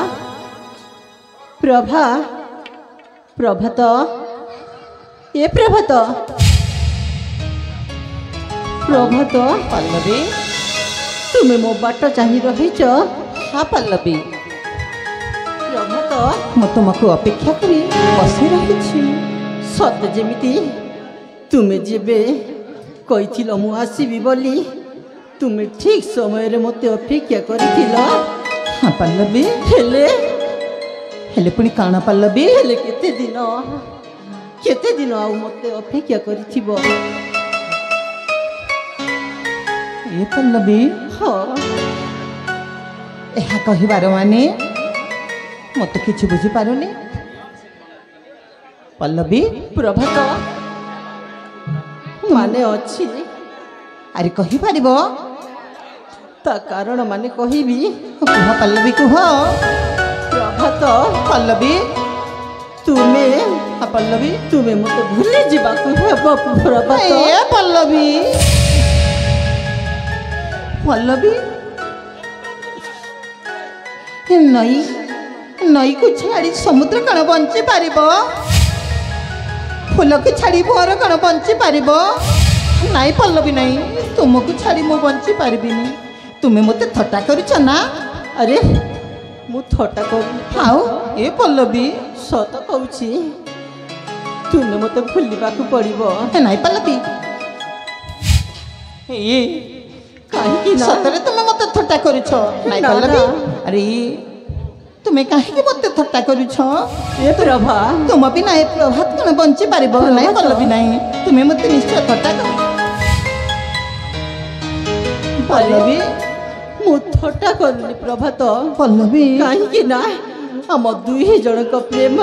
प्रभा प्रभात ए प्रभात प्रभात पल्लवी तुम्हें मो बाट चाह रही हाँ पल्लवी प्रभात मु तुमको अपेक्षा करी बसी रही सत जेमिति तुम्हें जेबे कही मु आसबी बोली तुम्हें ठीक समय मत अपेक्षा कर हाँ पल्लवी हेले हेले पुणी काना पल्लवी हेले केते दिन आउ मते अपेक्षा करिथिबो ए पल्लवी हाँ एहा कहिबार माने मते किछि बुझी पारुनी पल्लवी प्रभात माने अछि अरे कहि पारिबो ता कारण माने कहिबी कुह पल्लवी कुह प्रभात पल्लवी तुम्हें पल्लवी तुम्हें मत भूली जीवा प्रभात ए पल्लवी पल्लवी नई नई को छाड़ी समुद्र कण बंची पारिबो फूल को छाड़ी भोर कण बंची पारिबो नाई पल्लवी नाई तुमको छाड़ी मु बंची पारिबिनी तुम्हें मते थट्टा करुछ ना अरे मु थट्टा कर आओ ए पल्लवी सत कहूची तुम्हें मते भूलिबा को पड़िबो नाई पल्लवी ए काहे कि ना सतरे तुम्हें मते थट्टा करुछ नाई पल्लवी अरे तुम्हें काहे मते थट्टा करुछ ए प्रभा तुम भी नाई प्रभात कोन बंची पारिबो नाई पल्लवी नाई तुम्हें मते निश्चय थट्टा कर पल्लवी मु थट्टा करनी प्रभात पल्लवी कहीं ना आम दुई जनक प्रेम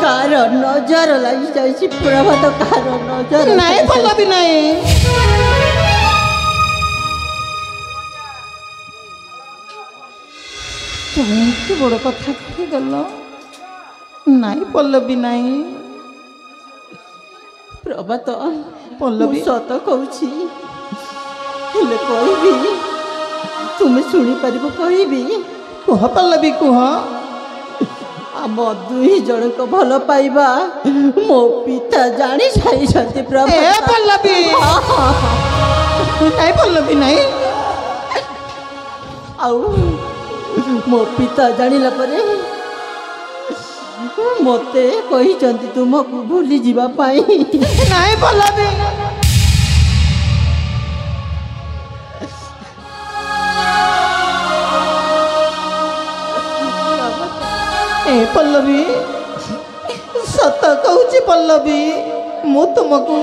कार नजर लगी जाइए प्रभात कार नजर नाई पल्लवी नाई तुम्हें एत बड़ कथा कहीगल नाई पल्लवी नाई प्रभात पल्लवी सत कहूची हेले कहबी तुम्हें शुणी पार कहबी कह पल्लवी कह आम दुई जन को भल पाइबा मो पिता जानी सारी पल्लवी नाई पल्लवी नाई आउ मो पिता जानिला परे मते कही तुमको भूली जीवा पाई नाई पल्लवी ए पल्लवी सत कहूची पल्लवी मु तुमको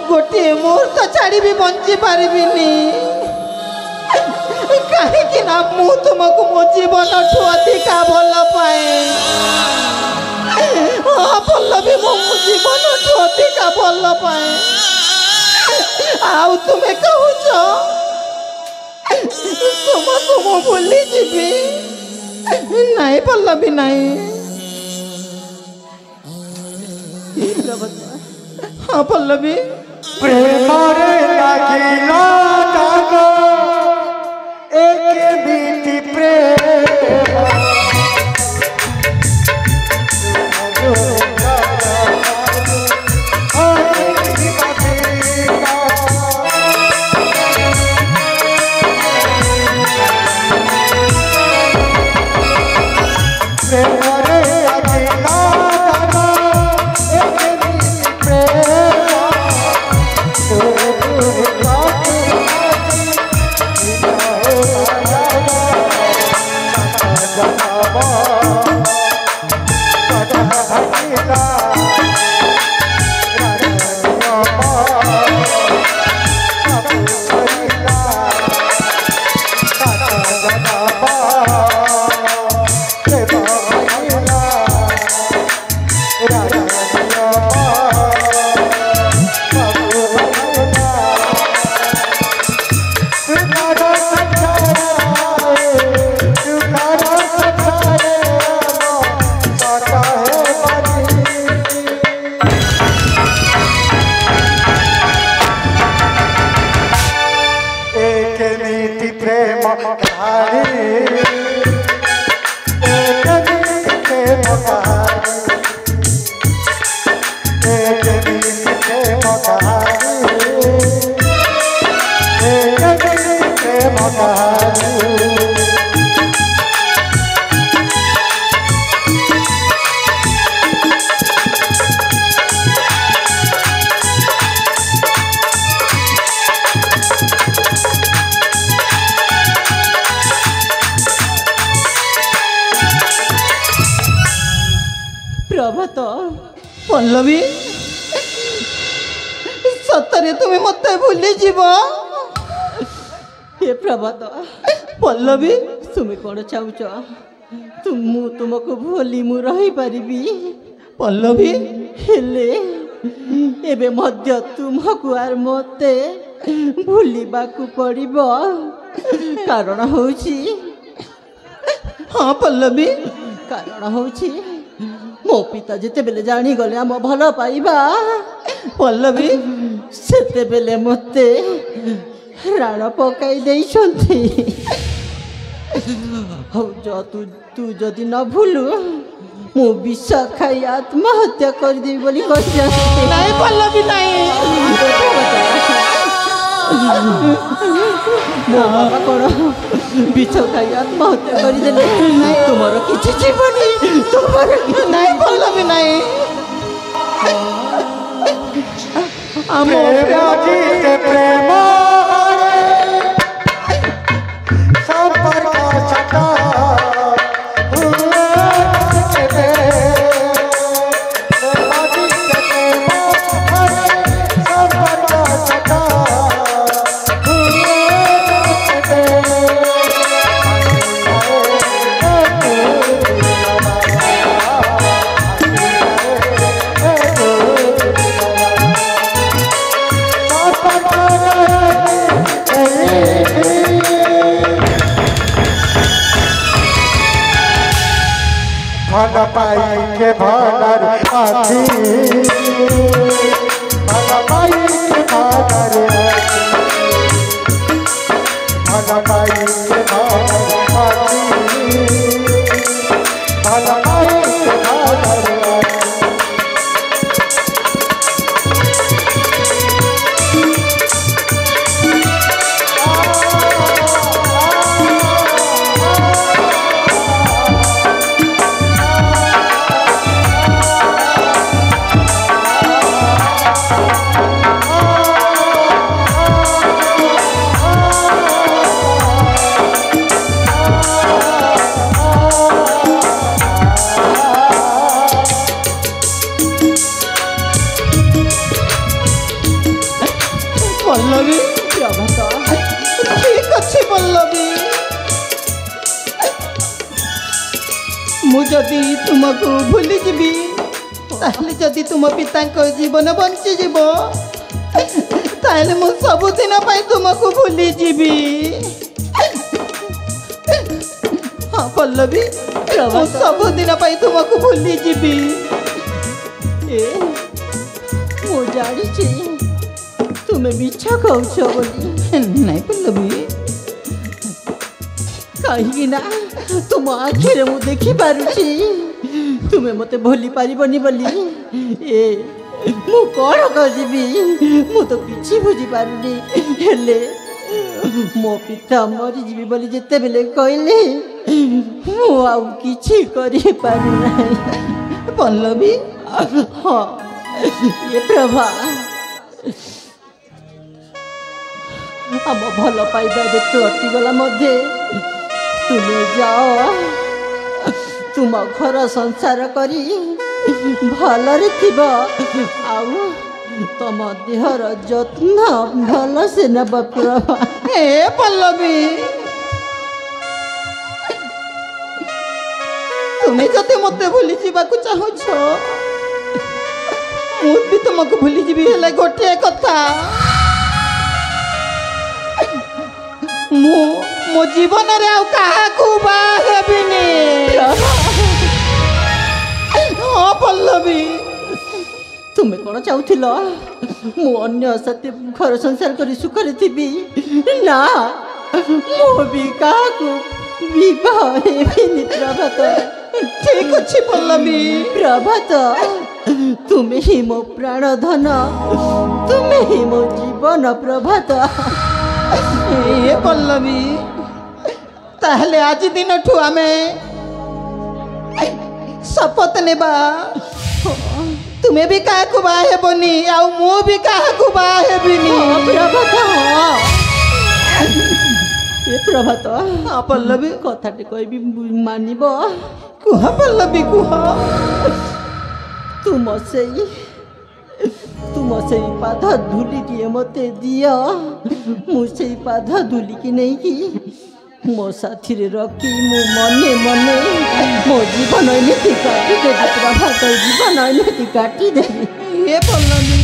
गोटे मुहूर्त छाड़ी भी बंची पारिबिनी कहीं ना मु तुमको मो जीवन ठू अधिका भल पाए हाँ पल्लवी मो जीवन ठू अधिका भल पाए आउ तुम्हें कहूच तुमको मु भूली जीवी नाई पल्लवी नाई प्रभु। हाँ पल्लवी, प्रेमरे लागिला दागो एक बीती प्रेम प्रभात पल्लवी सतरे तुम्हें मत भूली जीव। हे प्रभात पल्लवी तुम कौन चाहूच तुमको भूली मु रही पारिबी पल्लवी हेले एबे मध्य तुमको आर मते भूलिबाकू पड़िबो कारण होउची। हाँ पल्लवी कारण होउची मो पिता जिते बेले जानी गले आम भल पाइबा पल्लवी सेते बेले मते राण पकाई देइछंती। हौ जो तू जदि न भूलु मु विष खाई आत्महत्या कर देबी बोली कहछंती। नहीं पल्लवी नहीं मो बाबा कौन विष खाई आत्महत्या कर देले तुमर किछि जीवनी तुमर नहीं पल्लवी नहीं आम प्रेम संपर्क सदा भल पाई के भलर आखी भल पाई के भलर भल पाई के भलर आखी भल पाई के भलर पल्लवी ठीक अच्छे पल्लवी मुझे तुमको भूली जीवी ताहले जदि तुम पिता जीवन बंची जीव ताहले मु सबुदिन तुमको भूली जीवी। हाँ पल्लवी सबुदिन तुमको भूली जीवी। ମୁଁ ଜାଣିଛି ତୁମେ ମିଛ କହୁଛ ବୋଲି। ନାଇଁ ପଲ୍ଲବୀ, କାହିଁକି ନା ତୁମ ଆଖିରେ ମୁଁ ଦେଖିପାରୁଛି ତୁମେ ମୋତେ ଭୁଲି ପାରିବନି ବୋଲି। ଏ ମୁଁ କ'ଣ କରିବି, ମୁଁ ତ କିଛି ବୁଝିପାରୁନି। ହେଲେ ମୋ ପିତା ମରିଯିବି ବୋଲି ଯେତେବେଳେ କହିଲେ ମୁଁ ଆଉ କିଛି କରିପାରୁନାହିଁ। ପଲ୍ଲବୀ, ହଁ ଏ ପ୍ରଭା, ଆମ ଭଲ ପାଇବା ଏବେ ତ ଅଟିଗଲା ମଧ୍ୟ। ତୁମେ ଯାଅ, ତୁମ ଘର ସଂସାର କରି ଭଲରେ ଥିବ, ଆଉ ତମ ଦେହର ଯତ୍ନ ଭଲସେ ନେବ ପ୍ରଭା। ଏ ପଲ୍ଲବୀ, ତୁମେ ଯଦି ମୋତେ ଭୁଲି ଯିବାକୁ ଚାହୁଁଛ, ମୁଁ ବି ତୁମକୁ ଭୁଲିଯିବି। ହେଲେ ଗୋଟିଏ କଥା, ମୁଁ ମୋ ଜୀବନରେ ଆଉ କାହାକୁ ବାହା ହେବିନି। ହଁ ପଲ୍ଲବୀ, ତୁମେ କ'ଣ ଚାହୁଁଥିଲ ମୁଁ ଅନ୍ୟ ସାଥେ ଘର ସଂସାର କରି ସୁଖରେ ଥିବି? ନା, ମୁଁ ବି କାହାକୁ ବିବାହ ହେବିନି ପ୍ରଭାତ। ଠିକ୍ ଅଛି ପଲ୍ଲବୀ। ପ୍ରଭାତ, ତୁମେ ହିଁ ମୋ ପ୍ରାଣ ଧନ, ତୁମେ ହିଁ ମୋ ଜୀବନ ପ୍ରଭାତ। ଏ ପଲ୍ଲବୀ, ତାହେଲେ ଆଜି ଦିନଠୁ ଆମେ ଶପଥ ନେବା, ତୁମେ ବି କାହାକୁ ବାହା ହେବନି ଆଉ ମୁଁ ବି କାହାକୁ ବାହା ହେବିନି। ପ୍ରଭାତ, ଏ ପ୍ରଭାତ, ପଲ୍ଲବୀ, କଥାଟେ କହିବି ମାନିବ? କୁହ ପଲ୍ଲବୀ, କୁହ। ତୁମ ସେଇ ପାଦ ଧୂଳିଟିଏ ମୋତେ ଦିଅ। ମୁଁ ସେଇ ପାଦ ଧୂଳିକି ନେଇକି ମୋ ସାଥିରେ ରଖି ମୁଁ ମନେ ମନେ ମୋ ଜୀବନ ଏମିତି କାଟିଦେବି ପ୍ରଭାତ, ଜୀବନ ଏମିତି କାଟିଦେବି। ଏ ପଲ୍ଲବୀ,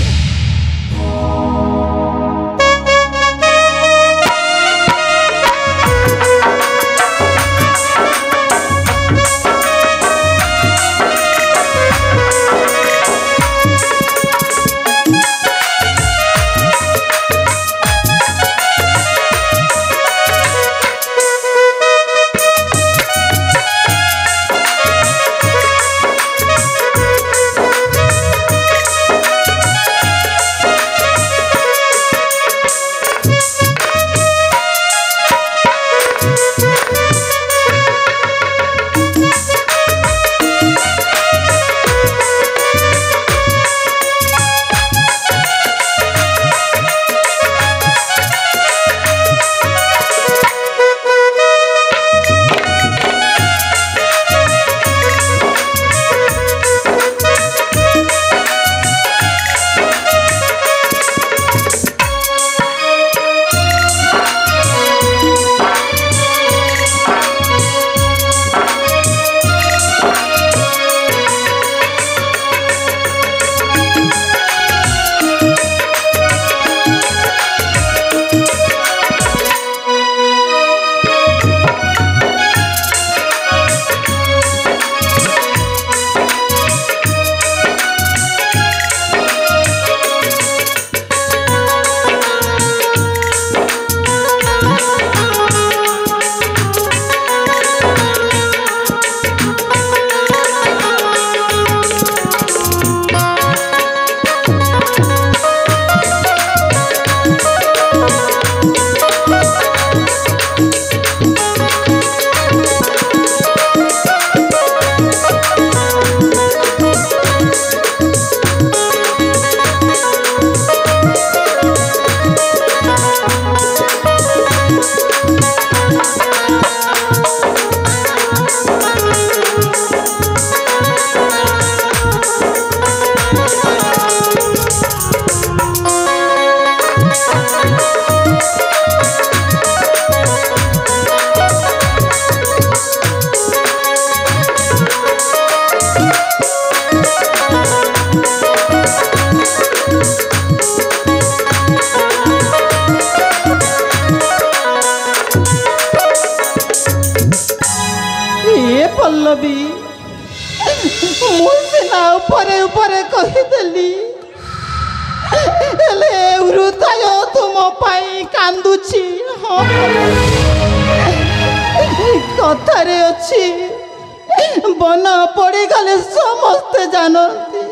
ହେଲେ ହୃଦୟ ତୁମ ପାଇଁ କାନ୍ଦୁଛି। କଥାରେ ଅଛି ବନ ପଡ଼ିଗଲେ ସମସ୍ତେ ଜାଣନ୍ତି,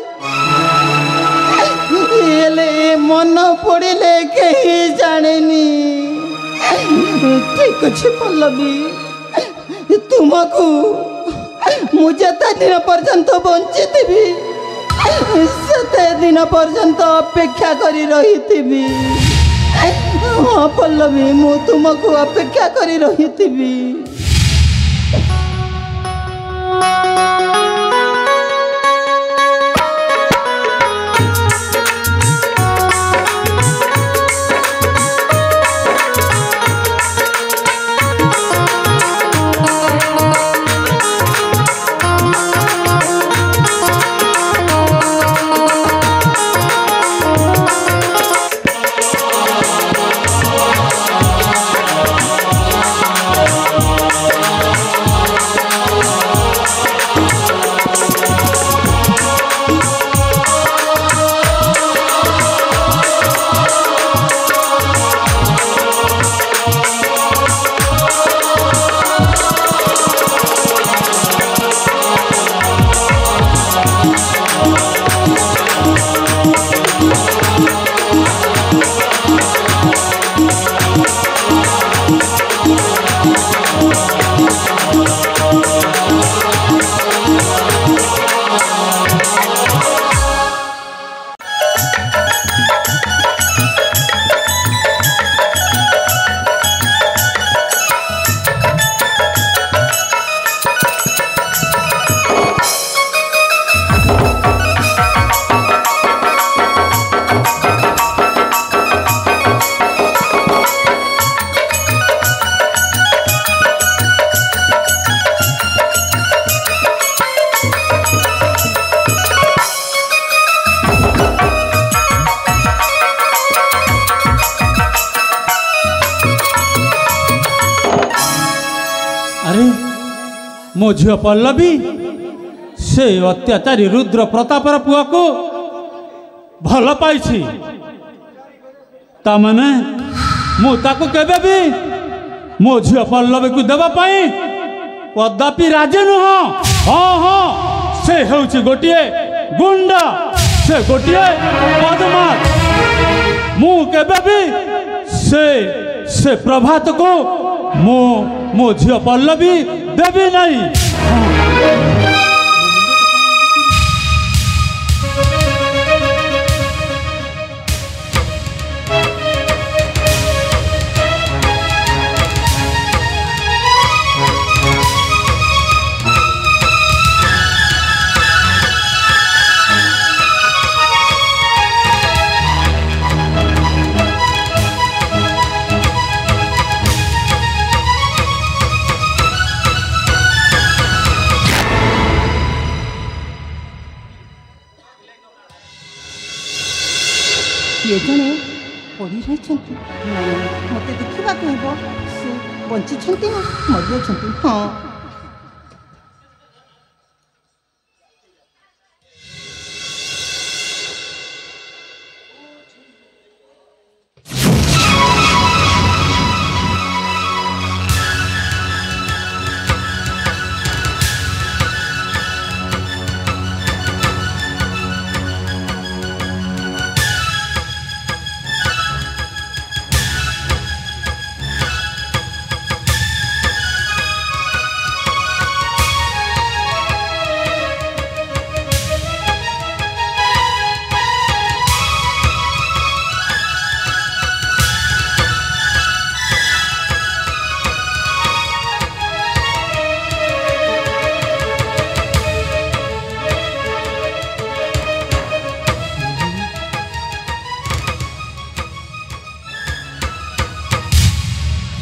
ହେଲେ ମନ ପଡ଼ିଲେ କେହି ଜାଣେନି। ଠିକ ଅଛି ପଲ୍ଲବୀ, ତୁମକୁ ମୁଁ ଯେତେ ଦିନ ପର୍ଯ୍ୟନ୍ତ ବଞ୍ଚିଥିବି ସେତେ ଦିନ ପର୍ଯ୍ୟନ୍ତ ଅପେକ୍ଷା କରି ରହିଥିବି। ହଁ ପଲ୍ଲବୀ, ମୁଁ ତୁମକୁ ଅପେକ୍ଷା କରି ରହିଥିବି। मो झील पल्लवी से अत्याचारी रुद्र प्रतापर पुआ को भल पाई ताने मुझे केबे भी मो झील पल्लवी को देवाई कदापि राजी नुह। हाँ हाँ से होउछि गोटिए गुंडा, से गोटिए बदमाश। मु केबे भी से प्रभात को मो झील पल्लवी देवी नहीं। किए जड़े पड़ी रही मत देखा से बंची मरी। हाँ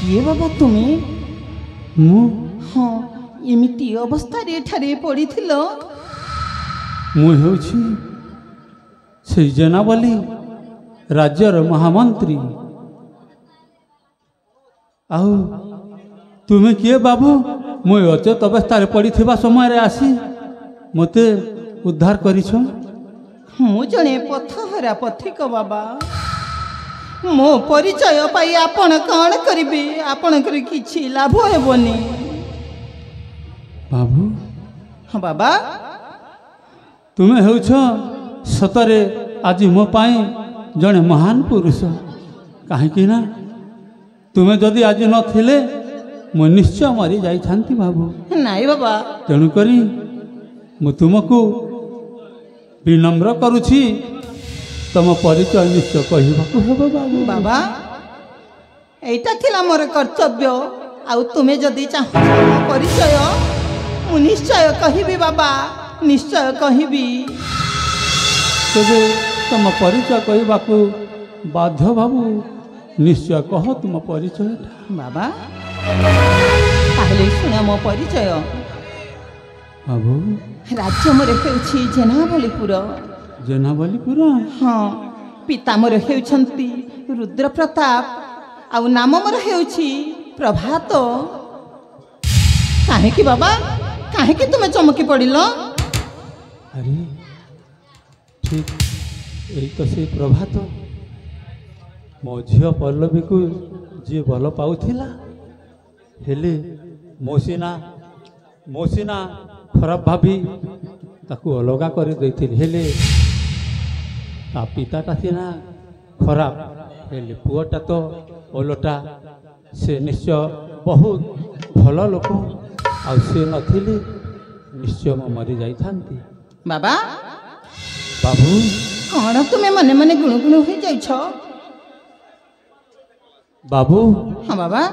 किए बाबा तुम्हें? हाँ एमती अवस्था पड़ी मुझे जेनावली राज्यर महामंत्री। आउ तुम्हें किए बाबू? मुझे अचेत अवस्था पड़ी समय आसी मते उद्धार करिछ। ମୁଁ ଜଣେ ପଥହରା ପଥିକ ବାବା। ମୋ ପରିଚୟ ପାଇ ଆପଣ କ'ଣ କରିବେ? ଆପଣଙ୍କର କିଛି ଲାଭ ହେବନି। ବାବୁ ହଁ ବାବା, ତୁମେ ହେଉଛ ସତରେ ଆଜି ମୋ ପାଇଁ ଜଣେ ମହାନ ପୁରୁଷ। କାହିଁକି ନା ତୁମେ ଯଦି ଆଜି ନଥିଲେ ମୁଁ ନିଶ୍ଚୟ ମରି ଯାଇଥାନ୍ତି ବାବୁ। ନାଇଁ ବାବା, ତେଣୁକରି ମୁଁ ତୁମକୁ ବିନମ୍ର କରୁଛି, ତମ ପରିଚୟ ନିଶ୍ଚୟ କହିବାକୁ ହେବ ବାବୁ। ବାବା ଏଇଟା ଥିଲା ମୋର କର୍ତ୍ତବ୍ୟ। ଆଉ ତୁମେ ଯଦି ଚାହୁଁଛ ମୋ ପରିଚୟ, ମୁଁ ନିଶ୍ଚୟ କହିବି ବାବା, ନିଶ୍ଚୟ କହିବି। ତେବେ ତମ ପରିଚୟ କହିବାକୁ ବାଧ୍ୟ ବାବୁ। ନିଶ୍ଚୟ କହ ତୁମ ପରିଚୟଟା। ବାବା ତାହେଲେ ଶୁଣ ମୋ ପରିଚୟ। ବାବୁ ରାଜ୍ୟ ମୋର ହେଉଛି ଜେନାବଳୀପୁର। ଜେନାବଳୀପୁର? ହଁ, ପିତା ମୋର ହେଉଛନ୍ତି ରୁଦ୍ରପ୍ରତାପ, ଆଉ ନାମ ମୋର ହେଉଛି ପ୍ରଭାତ। କାହିଁକି ବାବା, କାହିଁକି ତୁମେ ଚମକି ପଡ଼ିଲ? ଆରେ ଠିକ୍ ଏଇ ତ ସେଇ ପ୍ରଭାତ, ମୋ ଝିଅ ପଲ୍ଲବୀକୁ ଯିଏ ଭଲ ପାଉଥିଲା। ହେଲେ ମୋ ସିନା ଖରାପ ଭାବି ତାକୁ ଅଲଗା କରିଦେଇଥିଲି। ହେଲେ ତା ପିତାଟା ସିନା ଖରାପ, ହେଲେ ପୁଅଟା ତ ଓଲଟା। ସେ ନିଶ୍ଚୟ ବହୁତ ଭଲ ଲୋକ, ଆଉ ସେ ନଥିଲେ ନିଶ୍ଚୟ ମୁଁ ମରିଯାଇଥାନ୍ତି। ବାବା ବାବୁ କ'ଣ ତୁମେ ମନେ ମନେ ଗୁଣୁଗୁଣୁ ହୋଇଯାଉଛ? ବାବୁ ହଁ ବାବା।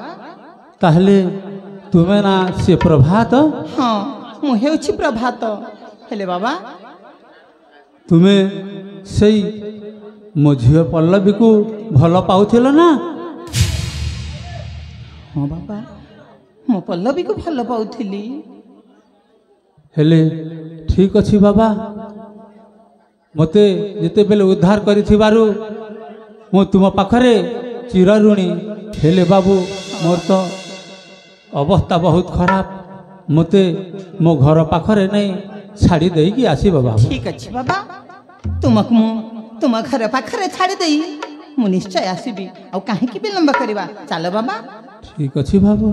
ତାହେଲେ ତୁମେ ନା ସେ ପ୍ରଭାତ? ହଁ, ମୁଁ ହେଉଛି ପ୍ରଭାତ। ହେଲେ ବାବା ତୁମେ ସେଇ ମୋ ଝିଅ ପଲ୍ଲବୀକୁ ଭଲ ପାଉଥିଲ ନା? ହଁ ବାବା, ମୁଁ ପଲ୍ଲବୀକୁ ଭଲ ପାଉଥିଲି। ହେଲେ ଠିକ୍ ଅଛି ବାବା, ମୋତେ ଯେତେବେଳେ ଉଦ୍ଧାର କରିଥିବାରୁ ମୁଁ ତୁମ ପାଖରେ ଚିରଋଣୀ। ହେଲେ ବାବୁ ମୋର ତ ଅବସ୍ଥା ବହୁତ ଖରାପ, ମୋତେ ମୋ ଘର ପାଖରେ ନେଇ ଛାଡ଼ି ଦେଇକି ଆସିବ ବାବୁ। ଠିକ୍ ଅଛି ବାବା, ତୁମକୁ ମୁଁ ତୁମ ଘର ପାଖରେ ଛାଡ଼ି ଦେଇ ମୁଁ ନିଶ୍ଚୟ ଆସିବି। ଆଉ କାହିଁକି ବିଳମ୍ବ କରିବା? ଚାଲ ବାବା। ଠିକ୍ ଅଛି ବାବୁ।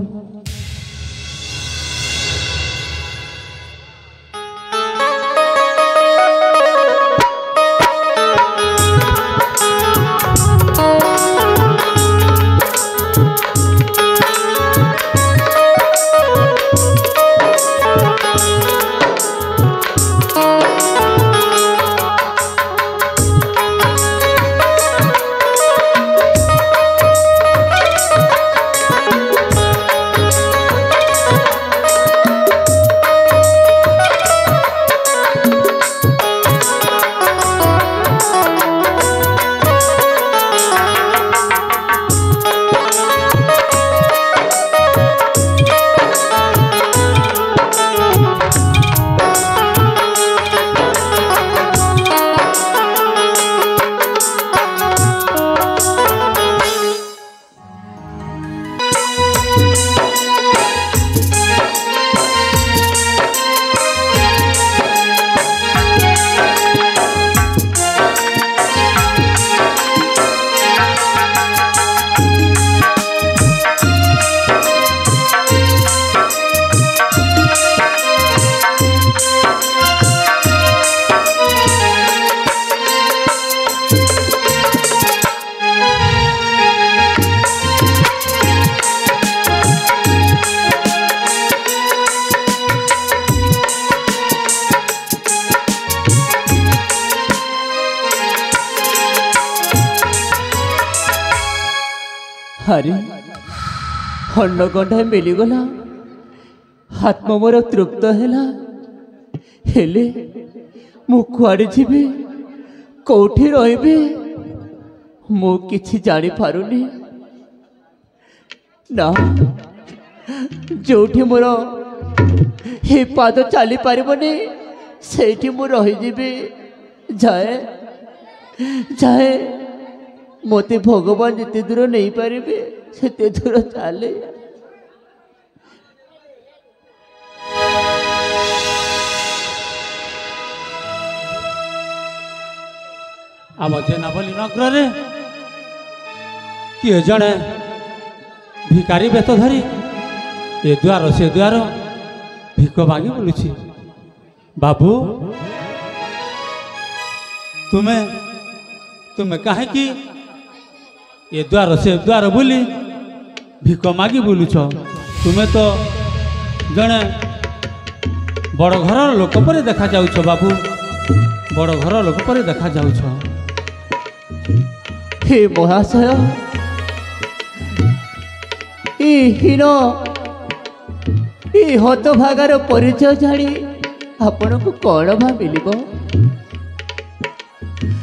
ଆରେ ଅନ୍ନ ଗଣ୍ଡା ମିଳିଗଲା, ଆତ୍ମ ମୋର ତୃପ୍ତ ହେଲା। ହେଲେ ମୁଁ କୁଆଡ଼େ ଯିବି, କୋଉଠି ରହିବି, ମୁଁ କିଛି ଜାଣିପାରୁନି। ନା, ଯୋଉଠି ମୋର ଏ ପାଦ ଚାଲିପାରିବନି ସେଇଠି ମୁଁ ରହିଯିବି। ଯାଏ ମୋତେ ଭଗବାନ ଯେତେ ଦୂର ନେଇପାରିବେ ସେତେ ଦୂର ଚାଲେ। आम जेनावली नगर किए जड़े भिकारी बेत धरी ए द्वार से द्वार भिक मागी बुलुछि। बाबू तुम्हें तुम्हें कहे कि ए द्वार से द्वार बुली भिक मागी बुलुछ। तुम्हें तो जड़े बड़ घर लोक पर देखा जाउछ बाबू, बड़ घर लोक पर देखा जाउछ। हे महाशय हीन हतभागार परिचय जानी आपण को कौन भा मिल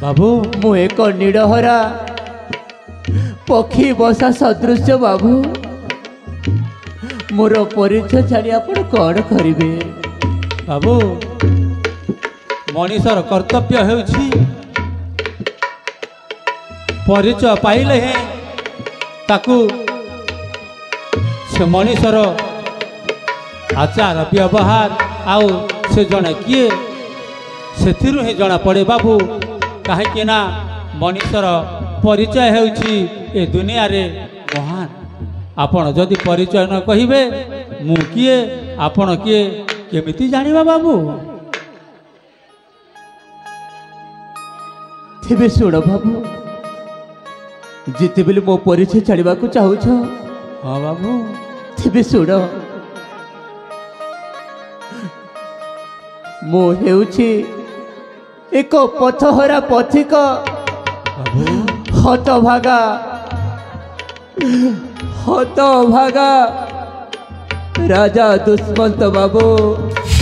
बाबू? मु एक निडहरा पक्षी बसा सदृश बाबू, मोर परिचय जानी आपण कौन करिवे? बाबू मनीषर कर्तव्य हेउछि परिचय पाइले हे ताकू से मनीषर आचार व्यवहार आउ से जड़े किए से ही जना पड़े बाबू। कहीं ना मनीषर परिचय हेउछि ए दुनिया रे महान। आपण जदि परिचय न कहिबे मु किए आपण किए केमिति जानिबा बाबू? तेबे सुन बाबू, जिते बेले मो परिचय जानिबा को चाहूछ। हाँ बाबू। तेबे सुन, मो हेउछि एक पथहरा पथिक हतभागा राजा दुष्मंत बाबू,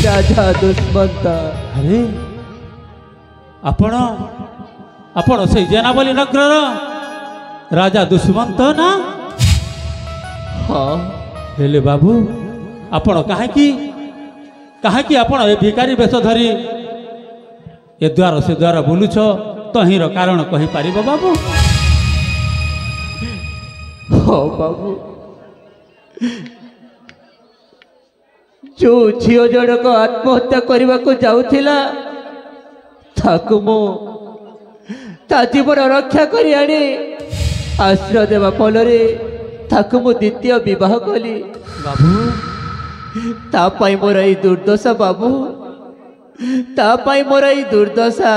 राजा दुष्मंत। अरे आपण आपण से जेनावली नगर राजा दुष्मंत ना? हाँ हेले बाबू आपण कहीं आपण ए भिकारी बेश धरी ए द्वार से द्वार बुलुछ तहीर कारण कही पारिबो बाबू? हाँ बाबू, जो झील जनक आत्महत्या करने को जाऊला ताकू मु ता जीवन रक्षा कर आनी आश्रय देवा फल ताकू मु द्वितीय विवाह कली बाबू। तापाई मोर ई दुर्दशा बाबू, तापाई मोर ई दुर्दशा।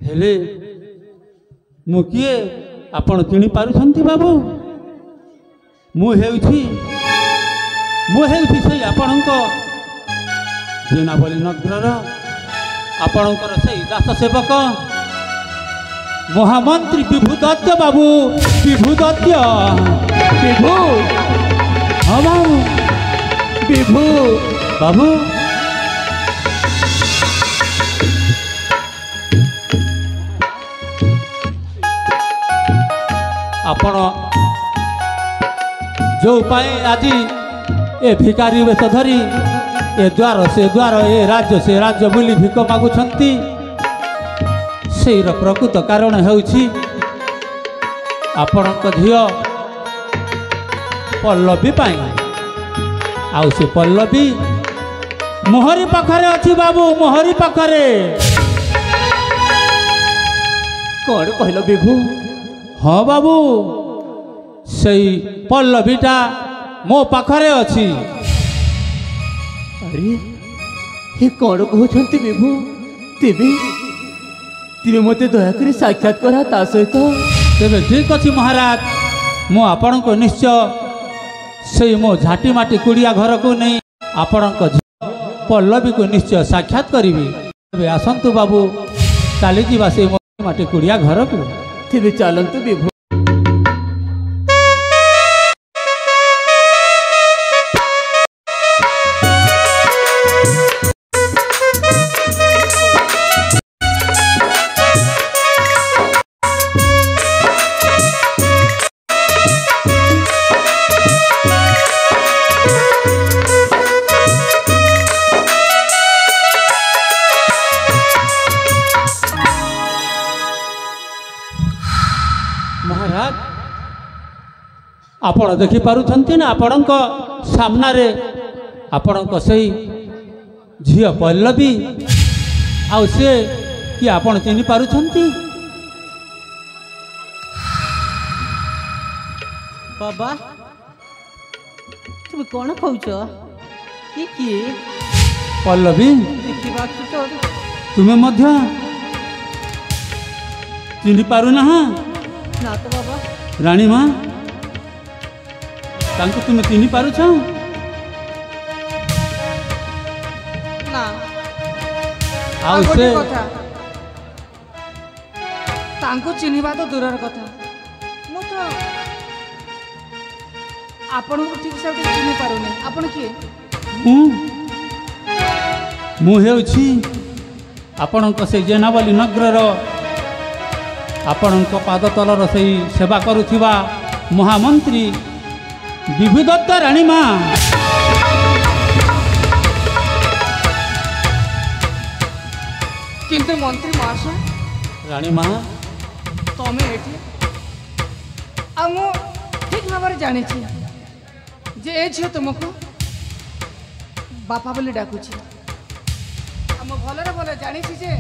हेले मु किए आपण चिनी पारुछंती बाबू? मु हेउछि से आपणक जेनावली नगर आपणकर से दास सेवक महामंत्री विभुदत्त बाबू। विभुदत्त विभू, हाँ बाबू। विभू बाबू आपण जो पाए आज ए भिकारी बेश धरी ए द्वार से द्वार ए राज्य से राज्य बुली भिक मागुछंती सेर प्रकृत कारण हेउछि आपणक झियो पल्लवी पाई। आउ से पल्लवी मोहरी पाखरे अछि बाबू, मोहरी पाखरे। कौन कहल विभू? हाँ बाबू सही पल्लवीटा मो पाखरे अछि। अरे हे कौन कहते विभू? तेबे तेबे मते दयाकरी साक्षात करा ता सहित। तेबे ठीक अछि महाराज, मु आपण को निश्चय से मो झाटी माटी कुड़िया घर को नहीं आपण पल्लवी को निश्चय साक्षात करी। तेबे आसंतु बाबू चली जीवा से माटी कुड़िया घर को। तेबे चलंतु विभू। महाराज आपण देखि पारुछंती ना आपणक सामना रे आपणक सही झियो पल्लवी आउ से कि आपण चिन्ह पारुछंती? बाबा तुम कौन कौच ये किए पल्लवी देखा तो तुम्हें मध्य चिन्ह पारु ना? ना तो बाबा रानी माँ तांको तुम्हें चिन्ह पारुछ? ना आउ से कथा तांको चिन्हिबा तो दूरर कथा मु तो आपण को ठीक से चिन्हि पारुनी। आपण किए? मु हेउछि आपणक से जेनावली नगरर आपणक पाद तलर से सेवा करुथिबा महामंत्री विभुदत्त रानी माँ। किंतु मंत्री महाशय रानी माँ तमें एठी आ मु ठीक भाव जानी जे ए झील तुमको बापा बोली डाकुची आम भलरे भल जानी जे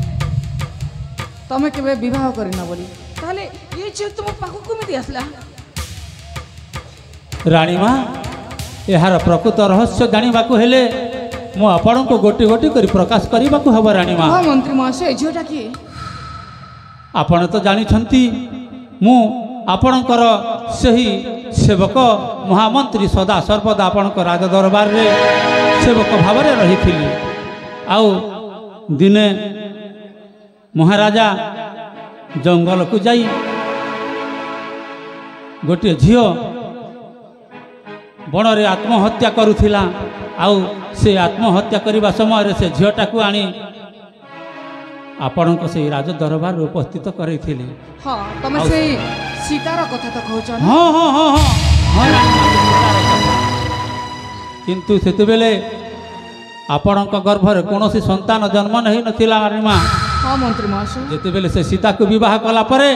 तमें केबे विवाह करना बोली ताले ये झील तुम पाखु केमिति आसला? रानी माँ यार प्रकृत रहस्य जानिबा को हेले मु आपण को गोटी गोटी करी प्रकाश करबा को हबो। रानी माँ हाँ मंत्री महाशय झीलटा किए? आपण तो जानिछंती मु आपणकर सही सेवक महामंत्री सदा सर्वदा आपणक राज दरबार रे सेवक भाव में रही थी। आउ दिने महाराजा जंगल को जाई गोटे झियो बण रे आत्महत्या करुथिला। आउ से आत्महत्या करने समय से झीलटा को आनी आपण से राज दरबार उपस्थित करई थिले। हाँ तमें से सीतार कथा तो कहछ ना? हाँ हाँ हाँ हाँ किंतु सेते बेले आपणक गर्भरे कौन संतान जन्म नहीं नथिला। रानी माँ हाँ मंत्री महाशय जेते बेले से सीता को विवाह कला परे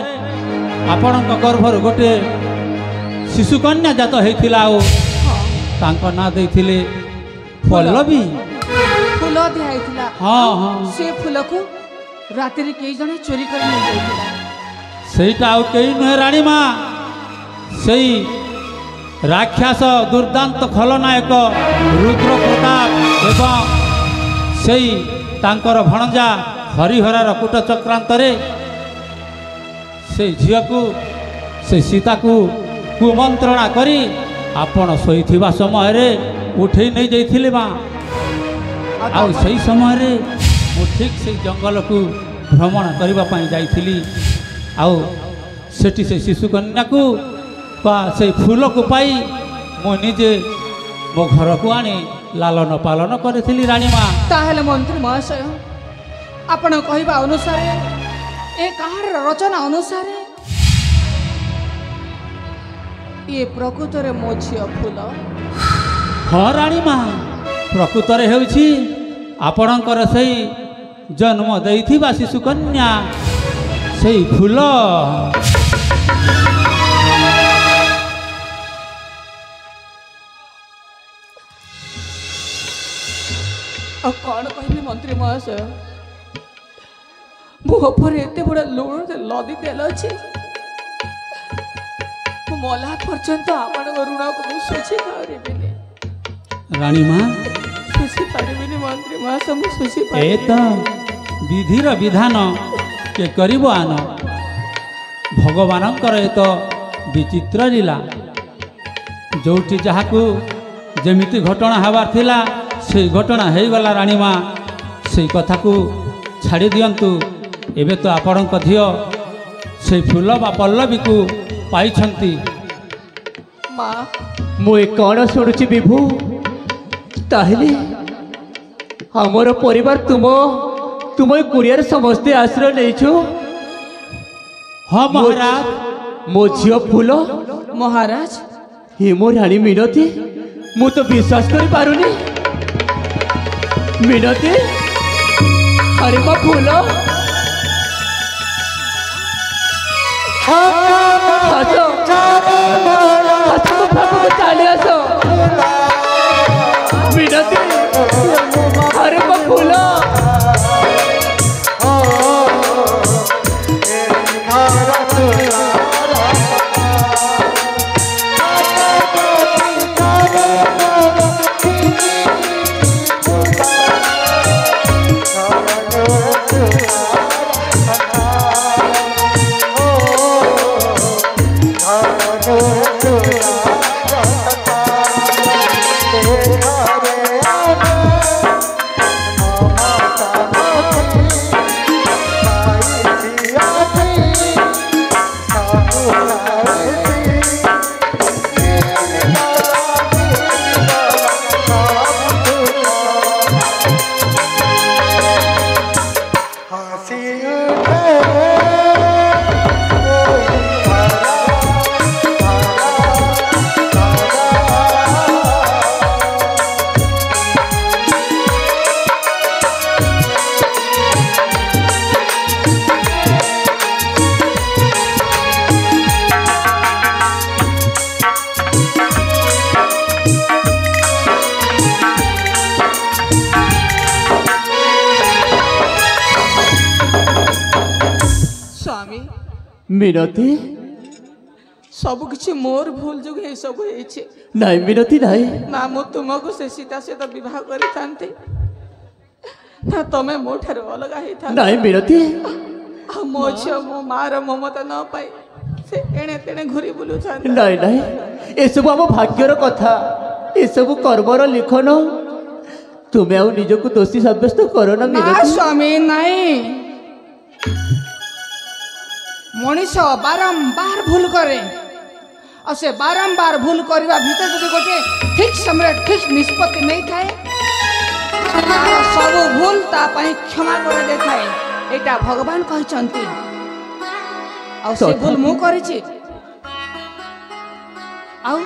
आपणक गर्भर गोटे शिशु कन्या जात होइथिला। आ तांको ना देथिले पल्लवी। फूल दिया हाँ हाँ से फूल को राति रे कई जने चोरी कर ले जाइथिला। सेटा आउ कई नुहे रानी माँ सही राक्षस दुर्दांत खलनायक रुद्र प्रताप एवं सही तांकर भणजा हरिहरार कूट चक्रांतरे से झील को से सीता को कुमंत्रणा करी आपण शोइथिबा समय रे उठे नहीं जाइथिले माँ। आउ सही समय रे मु ठीक से जंगल को भ्रमण करबा पई जाइथिली। आउ सेठी से शिशु कन्या को से फूल को पाई मु निजे मो घर को आनी लालन पालन करी। रानी माँ ताहेले मंत्री महाशय आपण कहबा अनुसार ए कहार रचना अनुसार ये प्रकृत रे मो झियो फूल। हाँ रानी माँ प्रकृत रे हेउछि आपणकर सही जन्म देइथिबा शिशु कन्या सही फूल। कौन कहबी मंत्री महाशय मुहर एत बड़ा लुण लदी तेल अच्छे मला पर्यंत आपण ऋण को सुझी पारिबिनी। रानी माँ सुझी पारिबिनी मंत्री महाशय मु सुझी ए तो विधिर विधान के करिबो आन भगवानंकर ए तो विचित्र लीला जोटी जहाकू जेमिति घटना हबार थिला से घटना हो गला। रानी माँ से कथा को छाड़ी दियंतु एबे तो आपणक झियो से फूल बा पल्लवी को पाइछंती। माँ मुझे कौन शुणुची विभु ताहले हमर परिवार तुम कुरियर समस्ते आश्रय नहीं। हाँ महाराज मो झियो फूल महाराज हे मो रानी मिनती मु तो विश्वास कर पारुनी। मिनती अरे मो फूल आसो आसो मो बाबू को चाले आसो। मिनती अरे मो फूल মিনতি सबकिछि मोर भूल जो ये सब होइछे নাই মিনতি নাই ना मु तुमको से सीता सहित विवाह करि थांते ना तमे मो ठार अलगा हेई था নাই মিনতি आ मो छ मो मार ममता न पाई से एणे तेणे घुरी बुलु थांते নাই নাই এসব ଆମ ଭାଗ୍ୟର କଥା এসব কর্মর লিখন তুমি ଆଉ ନିଜକୁ ଦୋଷୀ ସାବ୍ୟସ୍ତ କର ନା ना মিনতি स्वामी नहीं मनीष बारंबार भूल करे और से बारंबार भूल करवा भीतर जब गोटे ठीक समय ठीक निष्पत्ति नहीं थाए सब भूल ता पाई क्षमा कर दे थाए एटा भगवान कहचंती और से भूल मु करिछि आउ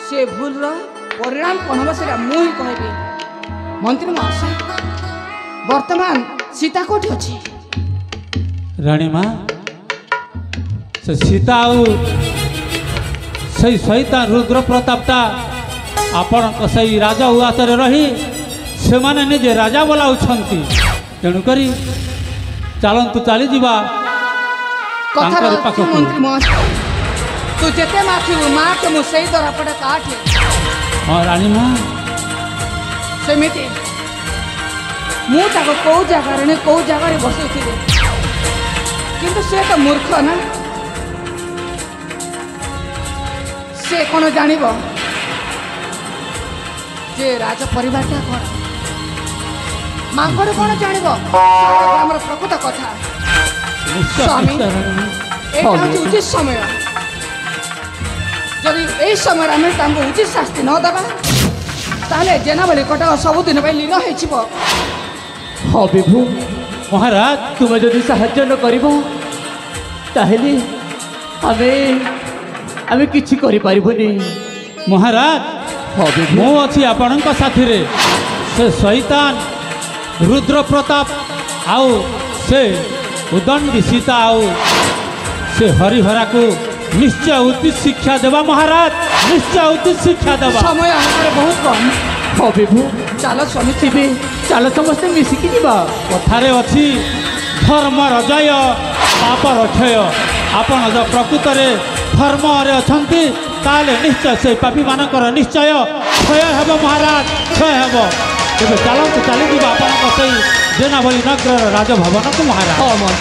से भूल रो परिणाम कोन हो सेटा मु ही कहबी मंत्री महाशय वर्तमान सीता कोठी अछि रानी माँ से सीता से शैतान रुद्र प्रतापटा आपण सही राजा उआसर रही से माने निजे राजा बोलाउछंती तेणुक चलतु चली जा मंत्री महाशय तू जेते माथिबु माँ के मु सही दरापटा काटे हाँ रानी माँ सेमिति मु ताको को जगह रे को जगह रे बसैथिले किंतु से तो मूर्ख ना से कौन जानिब जे राज परिवारटा कौन मांकर कौन जानिब हमर प्रकृत कथा स्वामी एटा होची उचित समय जदि एई समय आम उचित शास्ति न दबा ताहले जेनाबली कटक सबुदिन लीन हो हाँ विभु महाराज तुम जदि साहाय्य न करिबो ताहले आमे किछि करि पारिबोनी महाराज हाँ विभु मु अच्छी आपण साथी रे से शैतान रुद्र प्रताप आउ से उदंडी सीता आउ से हरिहरा को निश्चय उचित शिक्षा देवा महाराज निश्चय उचित शिक्षा देवा समय हमारे बहुत कम हाँ विभु चलो स्वामी तेबे चलो समस्ते मिसिकी जीवा कथारे अच्छी धर्म रजय पाप रक्षय आपण जो प्रकृत में धर्म अच्छा ताले निश्चय से पापी मानकर निश्चय क्षय हेब महाराज क्षय हेब तेज चलते चली जा आपण सही जेनावली नगर राजभवन को महाराज हाँ मन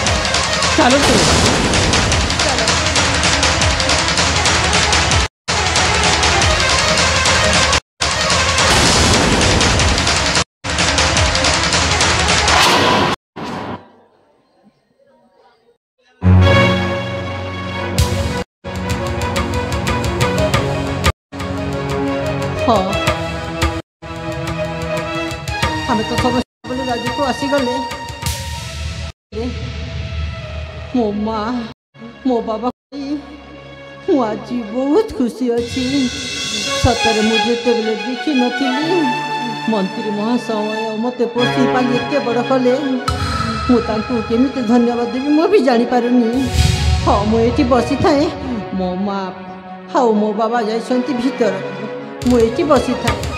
चलते हाँ हमें तो सब राजू को आसीगले मो माँ मो बाबा मु आज बहुत खुशी अच्छी सतरे मुझे तेबले देखी नी मंत्री महाशय मत पोषी पाली एत बड़ कले मुझे धन्यवाद देवी मु भी जापारुनी हाँ मुझे बसी थाए मो माँ हाँ मो बाबा जाइछंती भीतर मुझे बसी था